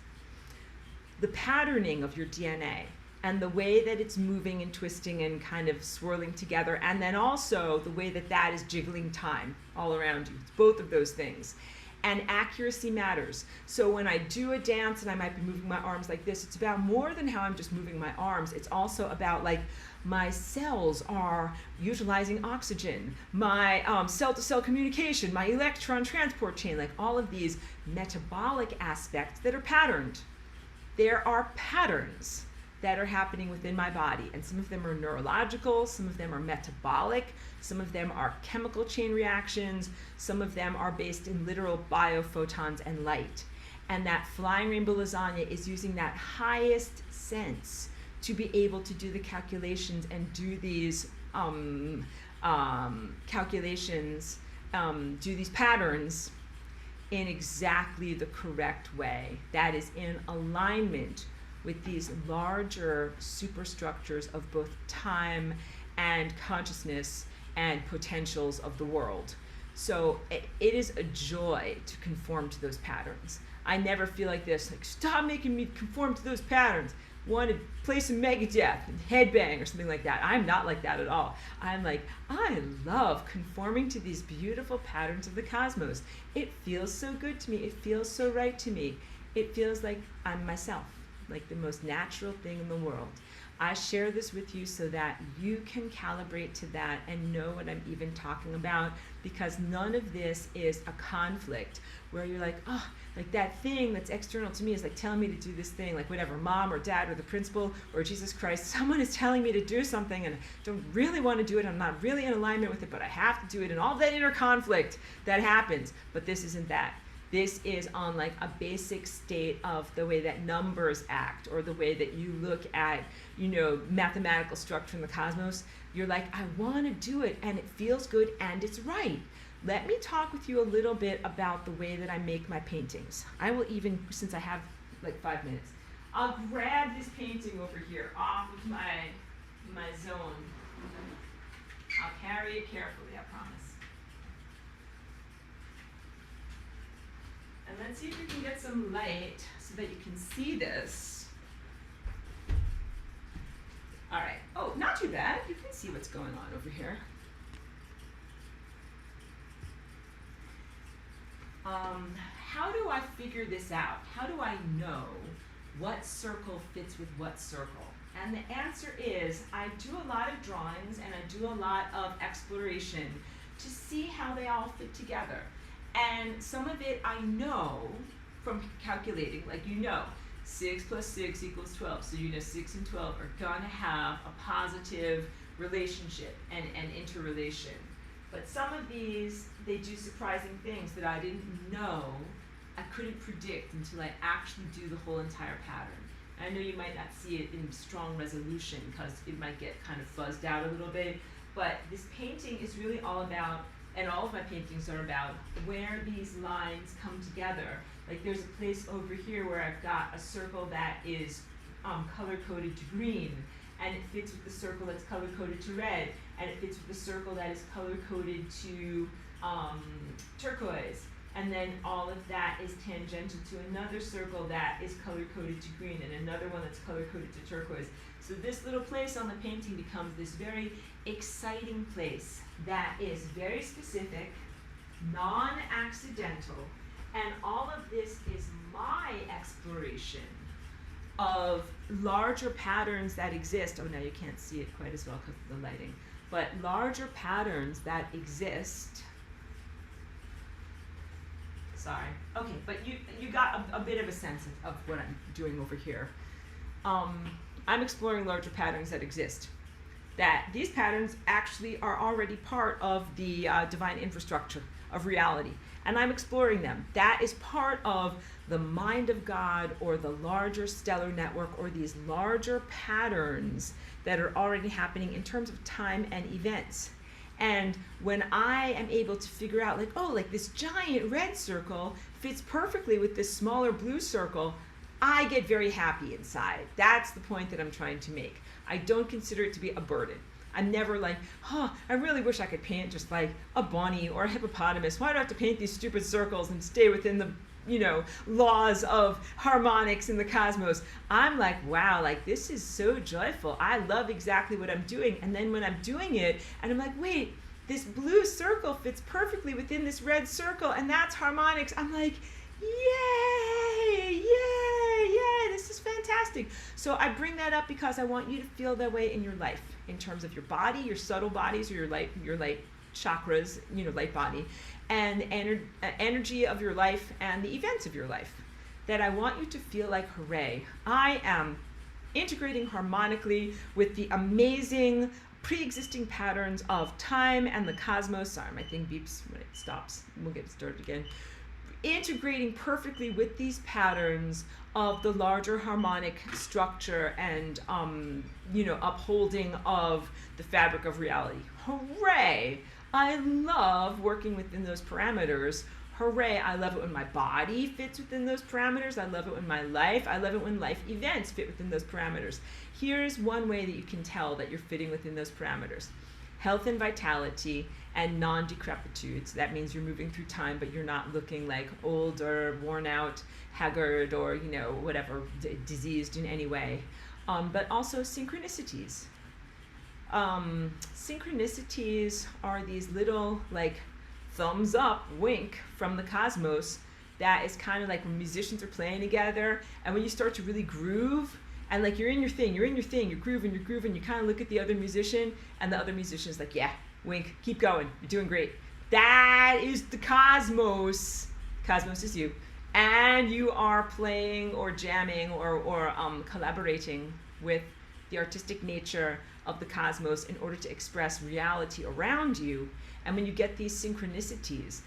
the patterning of your DNA and the way that it's moving and twisting and kind of swirling together, and then also the way that that is jiggling time all around you. It's both of those things. And accuracy matters. So when I do a dance and I might be moving my arms like this, it's about more than how I'm just moving my arms. It's also about like my cells are utilizing oxygen, my cell-to-cell communication, my electron transport chain, like all of these metabolic aspects that are patterned. There are patterns that are happening within my body, and some of them are neurological, some of them are metabolic, some of them are chemical chain reactions, some of them are based in literal biophotons and light. And that Flying Rainbow Lasagna is using that highest sense to be able to do the calculations and do these calculations, do these patterns in exactly the correct way. That is in alignment with these larger superstructures of both time and consciousness and potentials of the world. So it is a joy to conform to those patterns. I never feel like this, like, stop making me conform to those patterns. Want to play some Megadeth and headbang or something like that. I'm not like that at all. I'm like, I love conforming to these beautiful patterns of the cosmos. It feels so good to me. It feels so right to me. It feels like I'm myself, like the most natural thing in the world. I share this with you so that you can calibrate to that and know what I'm even talking about, because none of this is a conflict where you're like, oh, like that thing that's external to me is like telling me to do this thing, like whatever, mom or dad or the principal or Jesus Christ, someone is telling me to do something and I don't really want to do it, I'm not really in alignment with it, but I have to do it, and all that inner conflict that happens. But this isn't that. This is on like a basic state of the way that numbers act, or the way that you look at, mathematical structure in the cosmos. You're like, I want to do it, and it feels good, and it's right. Let me talk with you a little bit about the way that I make my paintings. I will even, since I have like 5 minutes, I'll grab this painting over here off of my zone. I'll carry it carefully, I promise. And let's see if we can get some light so that you can see this. All right. Oh, not too bad. You can see what's going on over here. How do I figure this out? How do I know what circle fits with what circle? And the answer is, I do a lot of drawings and I do a lot of exploration to see how they all fit together. And some of it I know from calculating, like 6 plus 6 equals 12. So 6 and 12 are gonna have a positive relationship and interrelation. But some of these, they do surprising things that I didn't know, I couldn't predict until I actually do the whole entire pattern. And I know you might not see it in strong resolution because it might get kind of fuzzed out a little bit, but this painting is really all about, and all of my paintings are about, where these lines come together. Like there's a place over here where I've got a circle that is color-coded to green, and it fits with the circle that's color-coded to red, and it fits with the circle that is color-coded to turquoise. And then all of that is tangential to another circle that is color-coded to green, and another one that's color-coded to turquoise. So this little place on the painting becomes this very exciting place that is very specific, non-accidental, and all of this is my exploration of larger patterns that exist. Oh, now you can't see it quite as well because of the lighting, but larger patterns that exist. Sorry. Okay, but you got a bit of a sense of what I'm doing over here. I'm exploring larger patterns that exist. That these patterns actually are already part of the divine infrastructure of reality, and I'm exploring them. That is part of the mind of God, or the larger stellar network, or these larger patterns that are already happening in terms of time and events. And when I am able to figure out, like, oh, like this giant red circle fits perfectly with this smaller blue circle, I get very happy inside. That's the point that I'm trying to make. I don't consider it to be a burden. I'm never like, I really wish I could paint just like a bunny or a hippopotamus. Why do I have to paint these stupid circles and stay within the, laws of harmonics in the cosmos? I'm like, wow, like this is so joyful. I love exactly what I'm doing. And then when I'm doing it and I'm like, wait, this blue circle fits perfectly within this red circle, and that's harmonics. I'm like, yay, yay, yay, this is fantastic. So I bring that up because I want you to feel that way in your life, in terms of your body, your subtle bodies, or your light chakras, light body, and energy of your life and the events of your life. That I want you to feel like, hooray, I am integrating harmonically with the amazing pre-existing patterns of time and the cosmos. Sorry, my thing beeps when it stops. We'll get started again. Integrating perfectly with these patterns of the larger harmonic structure and upholding of the fabric of reality. Hooray! I love working within those parameters. Hooray, I love it when my body fits within those parameters. I love it when I love it when life events fit within those parameters. Here's one way that you can tell that you're fitting within those parameters. health and vitality, and non-decrepitude. So that means you're moving through time, but you're not looking like old or worn out, haggard, or whatever, diseased in any way. But also synchronicities. Synchronicities are these little thumbs up wink from the cosmos that is kind of like when musicians are playing together, and when you start to really groove, and you're in your thing, you're grooving, you kind of look at the other musician, and the other musician's like, yeah, wink, keep going, you're doing great. That is the cosmos. Cosmos is you. And you are playing or jamming or collaborating with the artistic nature of the cosmos in order to express reality around you. And when you get these synchronicities,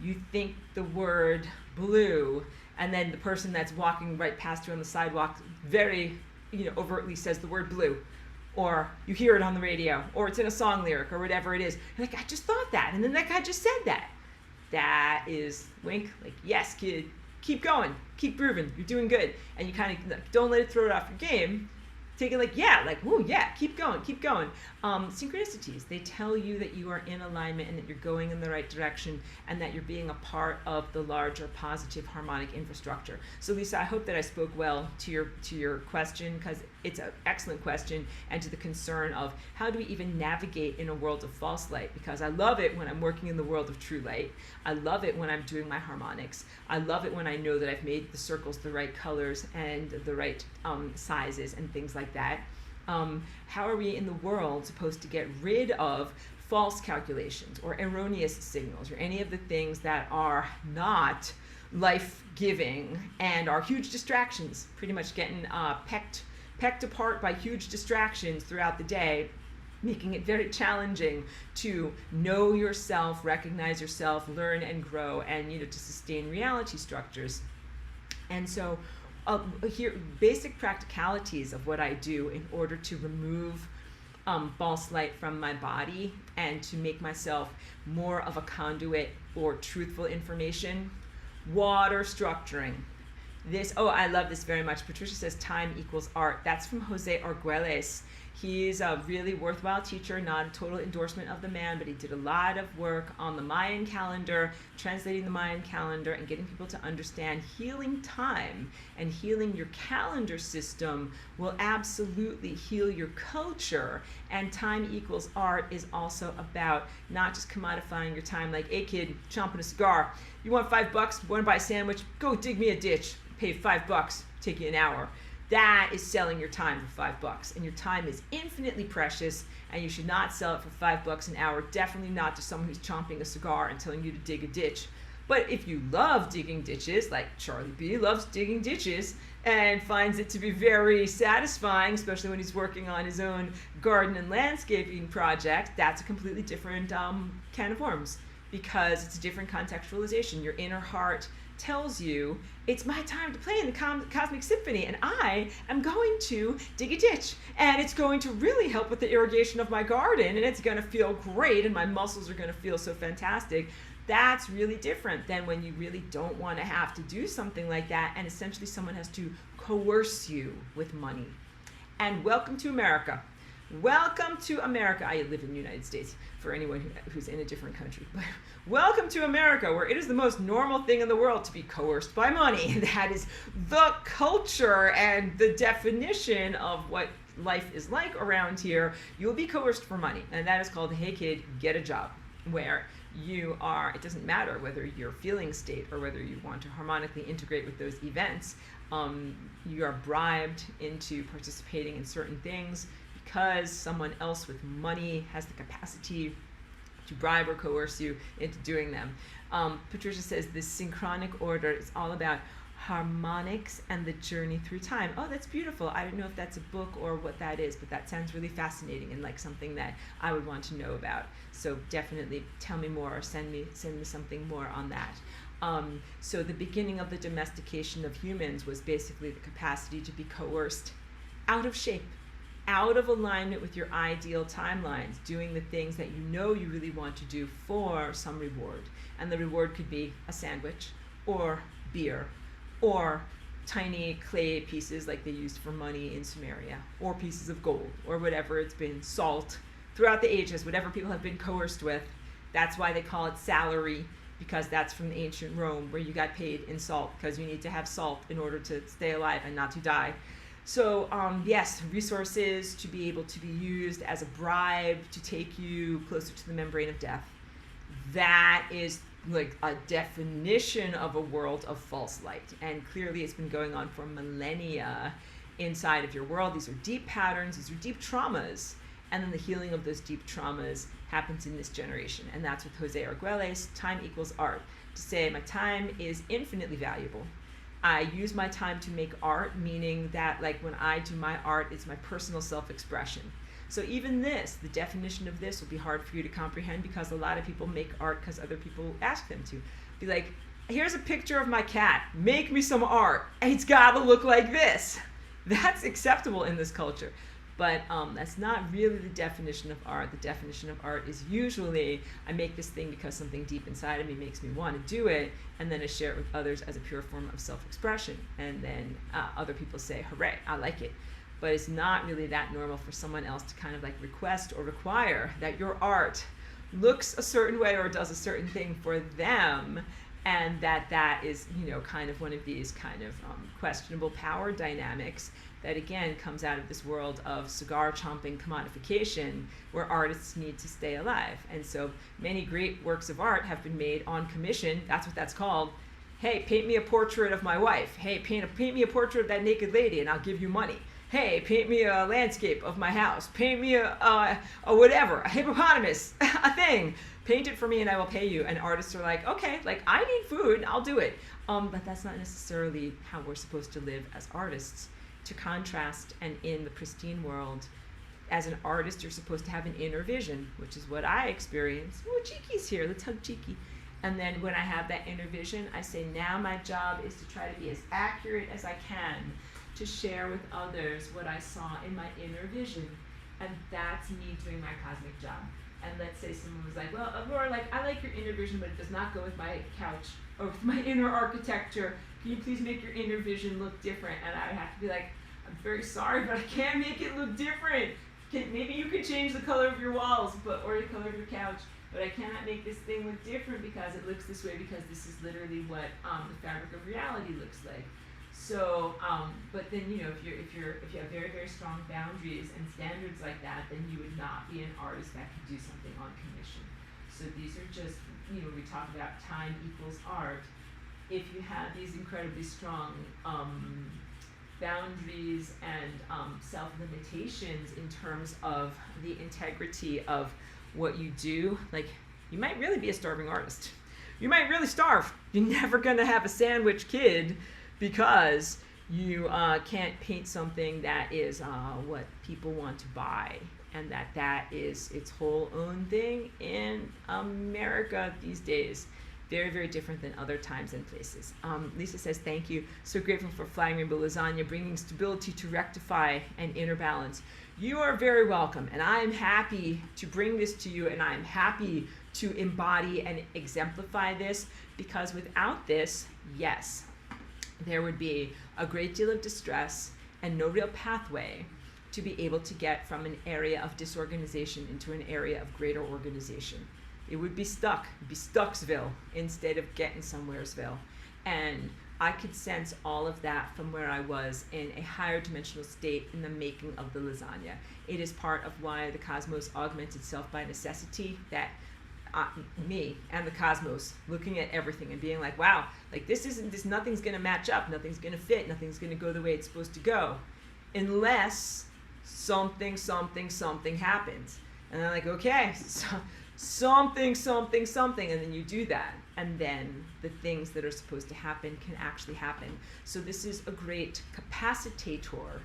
you think the word blue, and then the person that's walking right past you on the sidewalk very overtly says the word blue, or you hear it on the radio, or it's in a song lyric, or whatever it is. You're like, I just thought that, and then that guy just said that. That is wink, yes, kid, keep going, keep grooving, you're doing good. And you kind of don't let it throw it off your game. Take it ooh, yeah, keep going. Synchronicities, they tell you that you are in alignment and that you're going in the right direction and that you're being a part of the larger positive harmonic infrastructure. So Lisa, I hope that I spoke well to your question, because it's an excellent question, and to the concern of how do we even navigate in a world of false light, because I love it when I'm working in the world of true light. I love it when I'm doing my harmonics. I love it when I know that I've made the circles the right colors and the right sizes and things like that. How are we in the world supposed to get rid of false calculations or erroneous signals or any of the things that are not life-giving and are huge distractions, pretty much getting pecked apart by huge distractions throughout the day, making it very challenging to know yourself, recognize yourself, learn and grow, and to sustain reality structures. And so here, basic practicalities of what I do in order to remove false light from my body and to make myself more of a conduit for truthful information. Water structuring. I love this very much. Patricia says time equals art. That's from Jose Arguelles. He's a really worthwhile teacher, not a total endorsement of the man, but he did a lot of work on the Mayan calendar, translating the Mayan calendar and getting people to understand healing time and healing your calendar system will absolutely heal your culture. And time equals art is also about not just commodifying your time, like, hey kid, chomping a cigar, you want $5, want to buy a sandwich, go dig me a ditch, pay $5, take you an hour. That is selling your time for $5, and your time is infinitely precious, and you should not sell it for $5 an hour. Definitely not to someone who's chomping a cigar and telling you to dig a ditch. But if you love digging ditches, like Charlie B loves digging ditches and finds it to be very satisfying, especially when he's working on his own garden and landscaping project, that's a completely different can of worms, because it's a different contextualization. Your inner heart tells you it's my time to play in the cosmic symphony, and I am going to dig a ditch, and it's going to really help with the irrigation of my garden, and it's going to feel great, and my muscles are going to feel so fantastic. That's really different than when you really don't want to have to do something like that, and essentially someone has to coerce you with money. And welcome to America. Welcome to America. I live in the United States, for anyone who's in a different country. But welcome to America, where it is the most normal thing in the world to be coerced by money. That is the culture and the definition of what life is like around here. You'll be coerced for money, and that is called, hey kid, get a job, where you are, it doesn't matter whether you're feeling state or whether you want to harmonically integrate with those events. You are bribed into participating in certain things because someone else with money has the capacity to bribe or coerce you into doing them. Patricia says this synchronic order is all about harmonics and the journey through time. Oh, that's beautiful. I don't know if that's a book or what that is, but that sounds really fascinating and like something that I would want to know about. So definitely tell me more, or send me something more on that. So the beginning of the domestication of humans was basically the capacity to be coerced out of shape, out of alignment with your ideal timelines, doing the things that you know you really want to do for some reward. And the reward could be a sandwich, or beer, or tiny clay pieces like they used for money in Sumeria, or pieces of gold, or whatever it's been, salt, throughout the ages, whatever people have been coerced with, that's why they call it salary, because that's from the ancient Rome, where you got paid in salt, because you need to have salt in order to stay alive and not to die. So yes, resources to be able to be used as a bribe to take you closer to the membrane of death. That is like a definition of a world of false light. And clearly it's been going on for millennia inside of your world. These are deep patterns, these are deep traumas. And then the healing of those deep traumas happens in this generation. And that's with Jose Arguelles, time equals art. To say my time is infinitely valuable. I use my time to make art, meaning that like when I do my art, it's my personal self-expression. So even this, the definition of this will be hard for you to comprehend, because a lot of people make art because other people ask them to. Be like, here's a picture of my cat, make me some art. It's gotta look like this. That's acceptable in this culture. But that's not really the definition of art. The definition of art is usually, I make this thing because something deep inside of me makes me want to do it, and then I share it with others as a pure form of self-expression. And then other people say, hooray, I like it. But it's not really that normal for someone else to kind of like request or require that your art looks a certain way or does a certain thing for them, and that is, you know, kind of one of these kind of questionable power dynamics that again comes out of this world of cigar chomping commodification, where artists need to stay alive. And so many great works of art have been made on commission. That's what that's called. Hey, paint me a portrait of my wife. Hey, paint me a portrait of that naked lady and I'll give you money. Hey, paint me a landscape of my house. Paint me a whatever, a hippopotamus, a thing. Paint it for me and I will pay you. And artists are like, okay, like I need food, I'll do it. But that's not necessarily how we're supposed to live as artists. To contrast, and in the pristine world, as an artist, you're supposed to have an inner vision, which is what I experience. Oh, Cheeky's here, let's hug Cheeky. And then when I have that inner vision, I say, now my job is to try to be as accurate as I can to share with others what I saw in my inner vision. And that's me doing my cosmic job. And let's say someone was like, well, Aurora, like, I like your inner vision, but it does not go with my couch or with my inner architecture. Can you please make your inner vision look different? And I would have to be like, I'm very sorry, but I can't make it look different. Maybe you could change the color of your walls, or the color of your couch, but I cannot make this thing look different because it looks this way, because this is literally what the fabric of reality looks like. So, but then, you know, if you have very, very strong boundaries and standards like that, then you would not be an artist that could do something on commission. So these are just, you know, we talk about time equals art. If you have these incredibly strong boundaries and self-limitations in terms of the integrity of what you do, like, you might really be a starving artist. You might really starve. You're never gonna have a sandwich kid because you can't paint something that is what people want to buy, and that is its whole own thing in America these days. Very, very different than other times and places. Lisa says, thank you. So grateful for Flying Rainbow Lasagna, bringing stability to rectify an inner balance. You are very welcome, and I am happy to bring this to you, and I am happy to embody and exemplify this, because without this, yes, there would be a great deal of distress and no real pathway to be able to get from an area of disorganization into an area of greater organization. It would be stuck. It'd be Stucksville instead of getting somewheresville. And I could sense all of that from where I was in a higher dimensional state in the making of the lasagna. It is part of why the cosmos augments itself by necessity, that me and the cosmos looking at everything and being like, wow, like nothing's gonna match up, nothing's gonna fit, nothing's gonna go the way it's supposed to go, unless something happens. And I'm like, okay, so something, and then you do that, and then the things that are supposed to happen can actually happen. So this is a great capacitator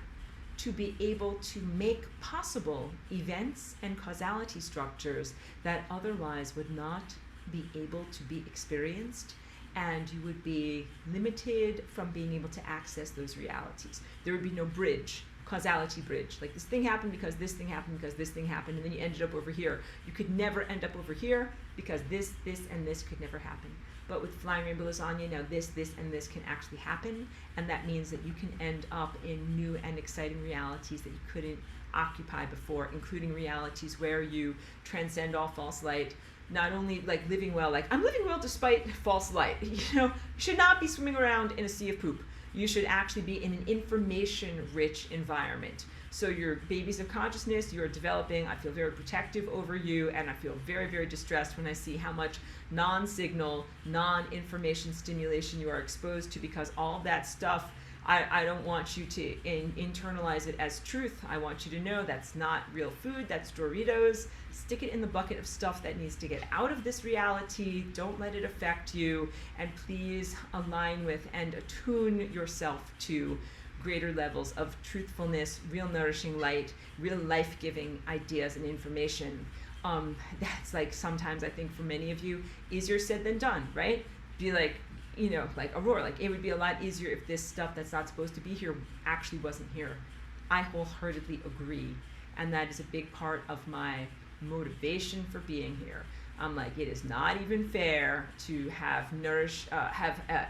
to be able to make possible events and causality structures that otherwise would not be able to be experienced, and you would be limited from being able to access those realities. There would be no bridge, causality bridge. Like, this thing happened because this thing happened because this thing happened, and then you ended up over here. You could never end up over here because this, and this could never happen. But with Flying Rainbow Lasagna, now this, and this can actually happen, and that means that you can end up in new and exciting realities that you couldn't occupy before, including realities where you transcend all false light. Not only like living well, like I'm living well despite false light. You know, you should not be swimming around in a sea of poop. You should actually be in an information-rich environment. So your babies of consciousness, you're developing. I feel very protective over you, and I feel very, very distressed when I see how much non-signal, non-information stimulation you are exposed to, because all of that stuff, I don't want you to internalize it as truth. I want you to know that's not real food, that's Doritos. Stick it in the bucket of stuff that needs to get out of this reality. Don't let it affect you, and please align with and attune yourself to greater levels of truthfulness, real nourishing light, real life-giving ideas and information. That's like sometimes I think for many of you, easier said than done, right? Be like, you know, like Aurora, like it would be a lot easier if this stuff that's not supposed to be here actually wasn't here. I wholeheartedly agree. And that is a big part of my motivation for being here. I'm like, it is not even fair to have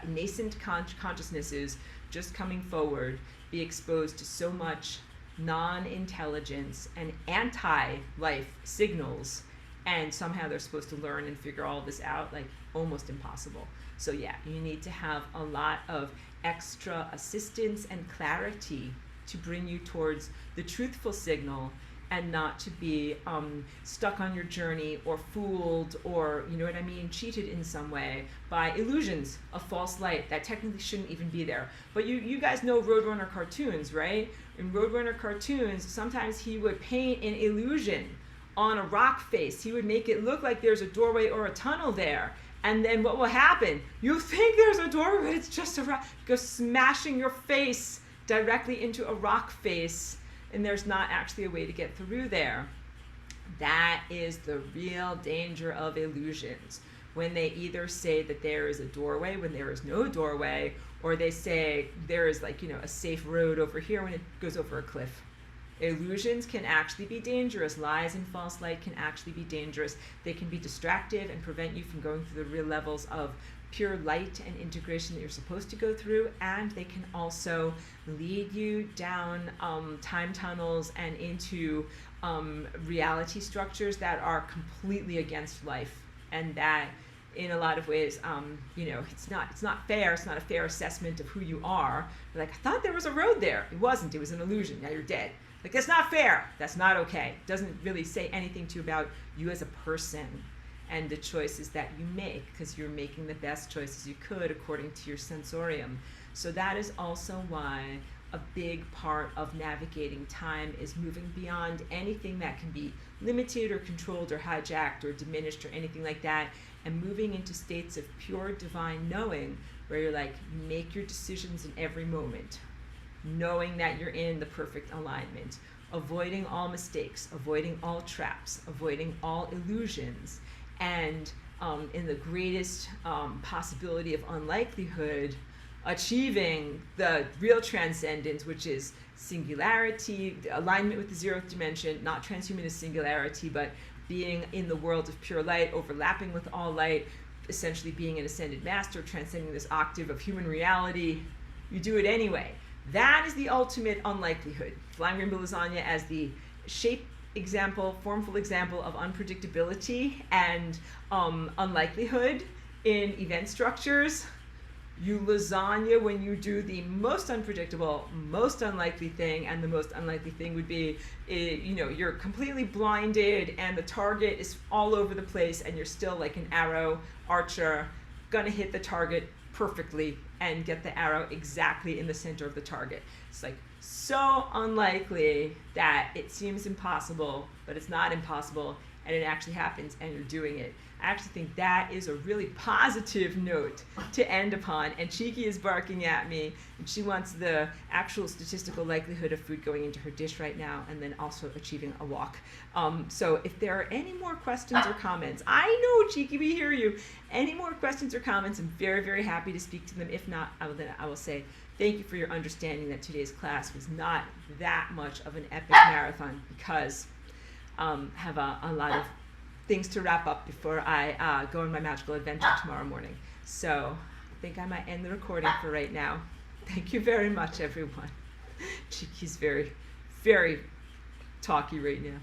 nascent consciousnesses just coming forward, be exposed to so much non-intelligence and anti-life signals, and somehow they're supposed to learn and figure all this out, like almost impossible. So yeah, you need to have a lot of extra assistance and clarity to bring you towards the truthful signal, and not to be stuck on your journey or fooled or, you know what I mean, cheated in some way by illusions of false light that technically shouldn't even be there. But you guys know Roadrunner cartoons, right? In Roadrunner cartoons, sometimes he would paint an illusion on a rock face. He would make it look like there's a doorway or a tunnel there. And then what will happen? You think there's a doorway, but it's just a rock. Go smashing your face directly into a rock face, and there's not actually a way to get through there. That is the real danger of illusions. When they either say that there is a doorway when there is no doorway, or they say there is, like, you know, a safe road over here when it goes over a cliff. Illusions can actually be dangerous. Lies and false light can actually be dangerous. They can be distractive and prevent you from going through the real levels of pure light and integration that you're supposed to go through, and they can also lead you down time tunnels and into reality structures that are completely against life, and that in a lot of ways, you know, it's not fair. It's not a fair assessment of who you are. Like, I thought there was a road there. It wasn't. It was an illusion. Now you're dead. Like, that's not fair. That's not okay. It doesn't really say anything to you about you as a person and the choices that you make, because you're making the best choices you could according to your sensorium. So that is also why a big part of navigating time is moving beyond anything that can be limited or controlled or hijacked or diminished or anything like that, and moving into states of pure divine knowing, where you're like, make your decisions in every moment, knowing that you're in the perfect alignment, avoiding all mistakes, avoiding all traps, avoiding all illusions, and in the greatest possibility of unlikelihood, achieving the real transcendence, which is singularity, alignment with the zeroth dimension, not transhumanist singularity, but being in the world of pure light, overlapping with all light, essentially being an ascended master, transcending this octave of human reality. You do it anyway. That is the ultimate unlikelihood. Flying Rainbow Lasagna as the shape example, formful example of unpredictability and unlikelihood in event structures. You lasagna when you do the most unpredictable, most unlikely thing, and the most unlikely thing would be, you know, you're completely blinded and the target is all over the place, and you're still like an arrow archer, gonna hit the target perfectly and get the arrow exactly in the center of the target. It's like so unlikely that it seems impossible, but it's not impossible, and it actually happens, and you're doing it. I actually think that is a really positive note to end upon. And Cheeky is barking at me, and she wants the actual statistical likelihood of food going into her dish right now, and then also achieving a walk. So if there are any more questions or comments, I know, Cheeky, we hear you. Any more questions or comments, I'm very, very happy to speak to them. If not, I will say thank you for your understanding that today's class was not that much of an epic marathon, because have a lot of things to wrap up before I go on my magical adventure tomorrow morning. So I think I might end the recording for right now. Thank you very much, everyone. Cheeky's very, very talky right now.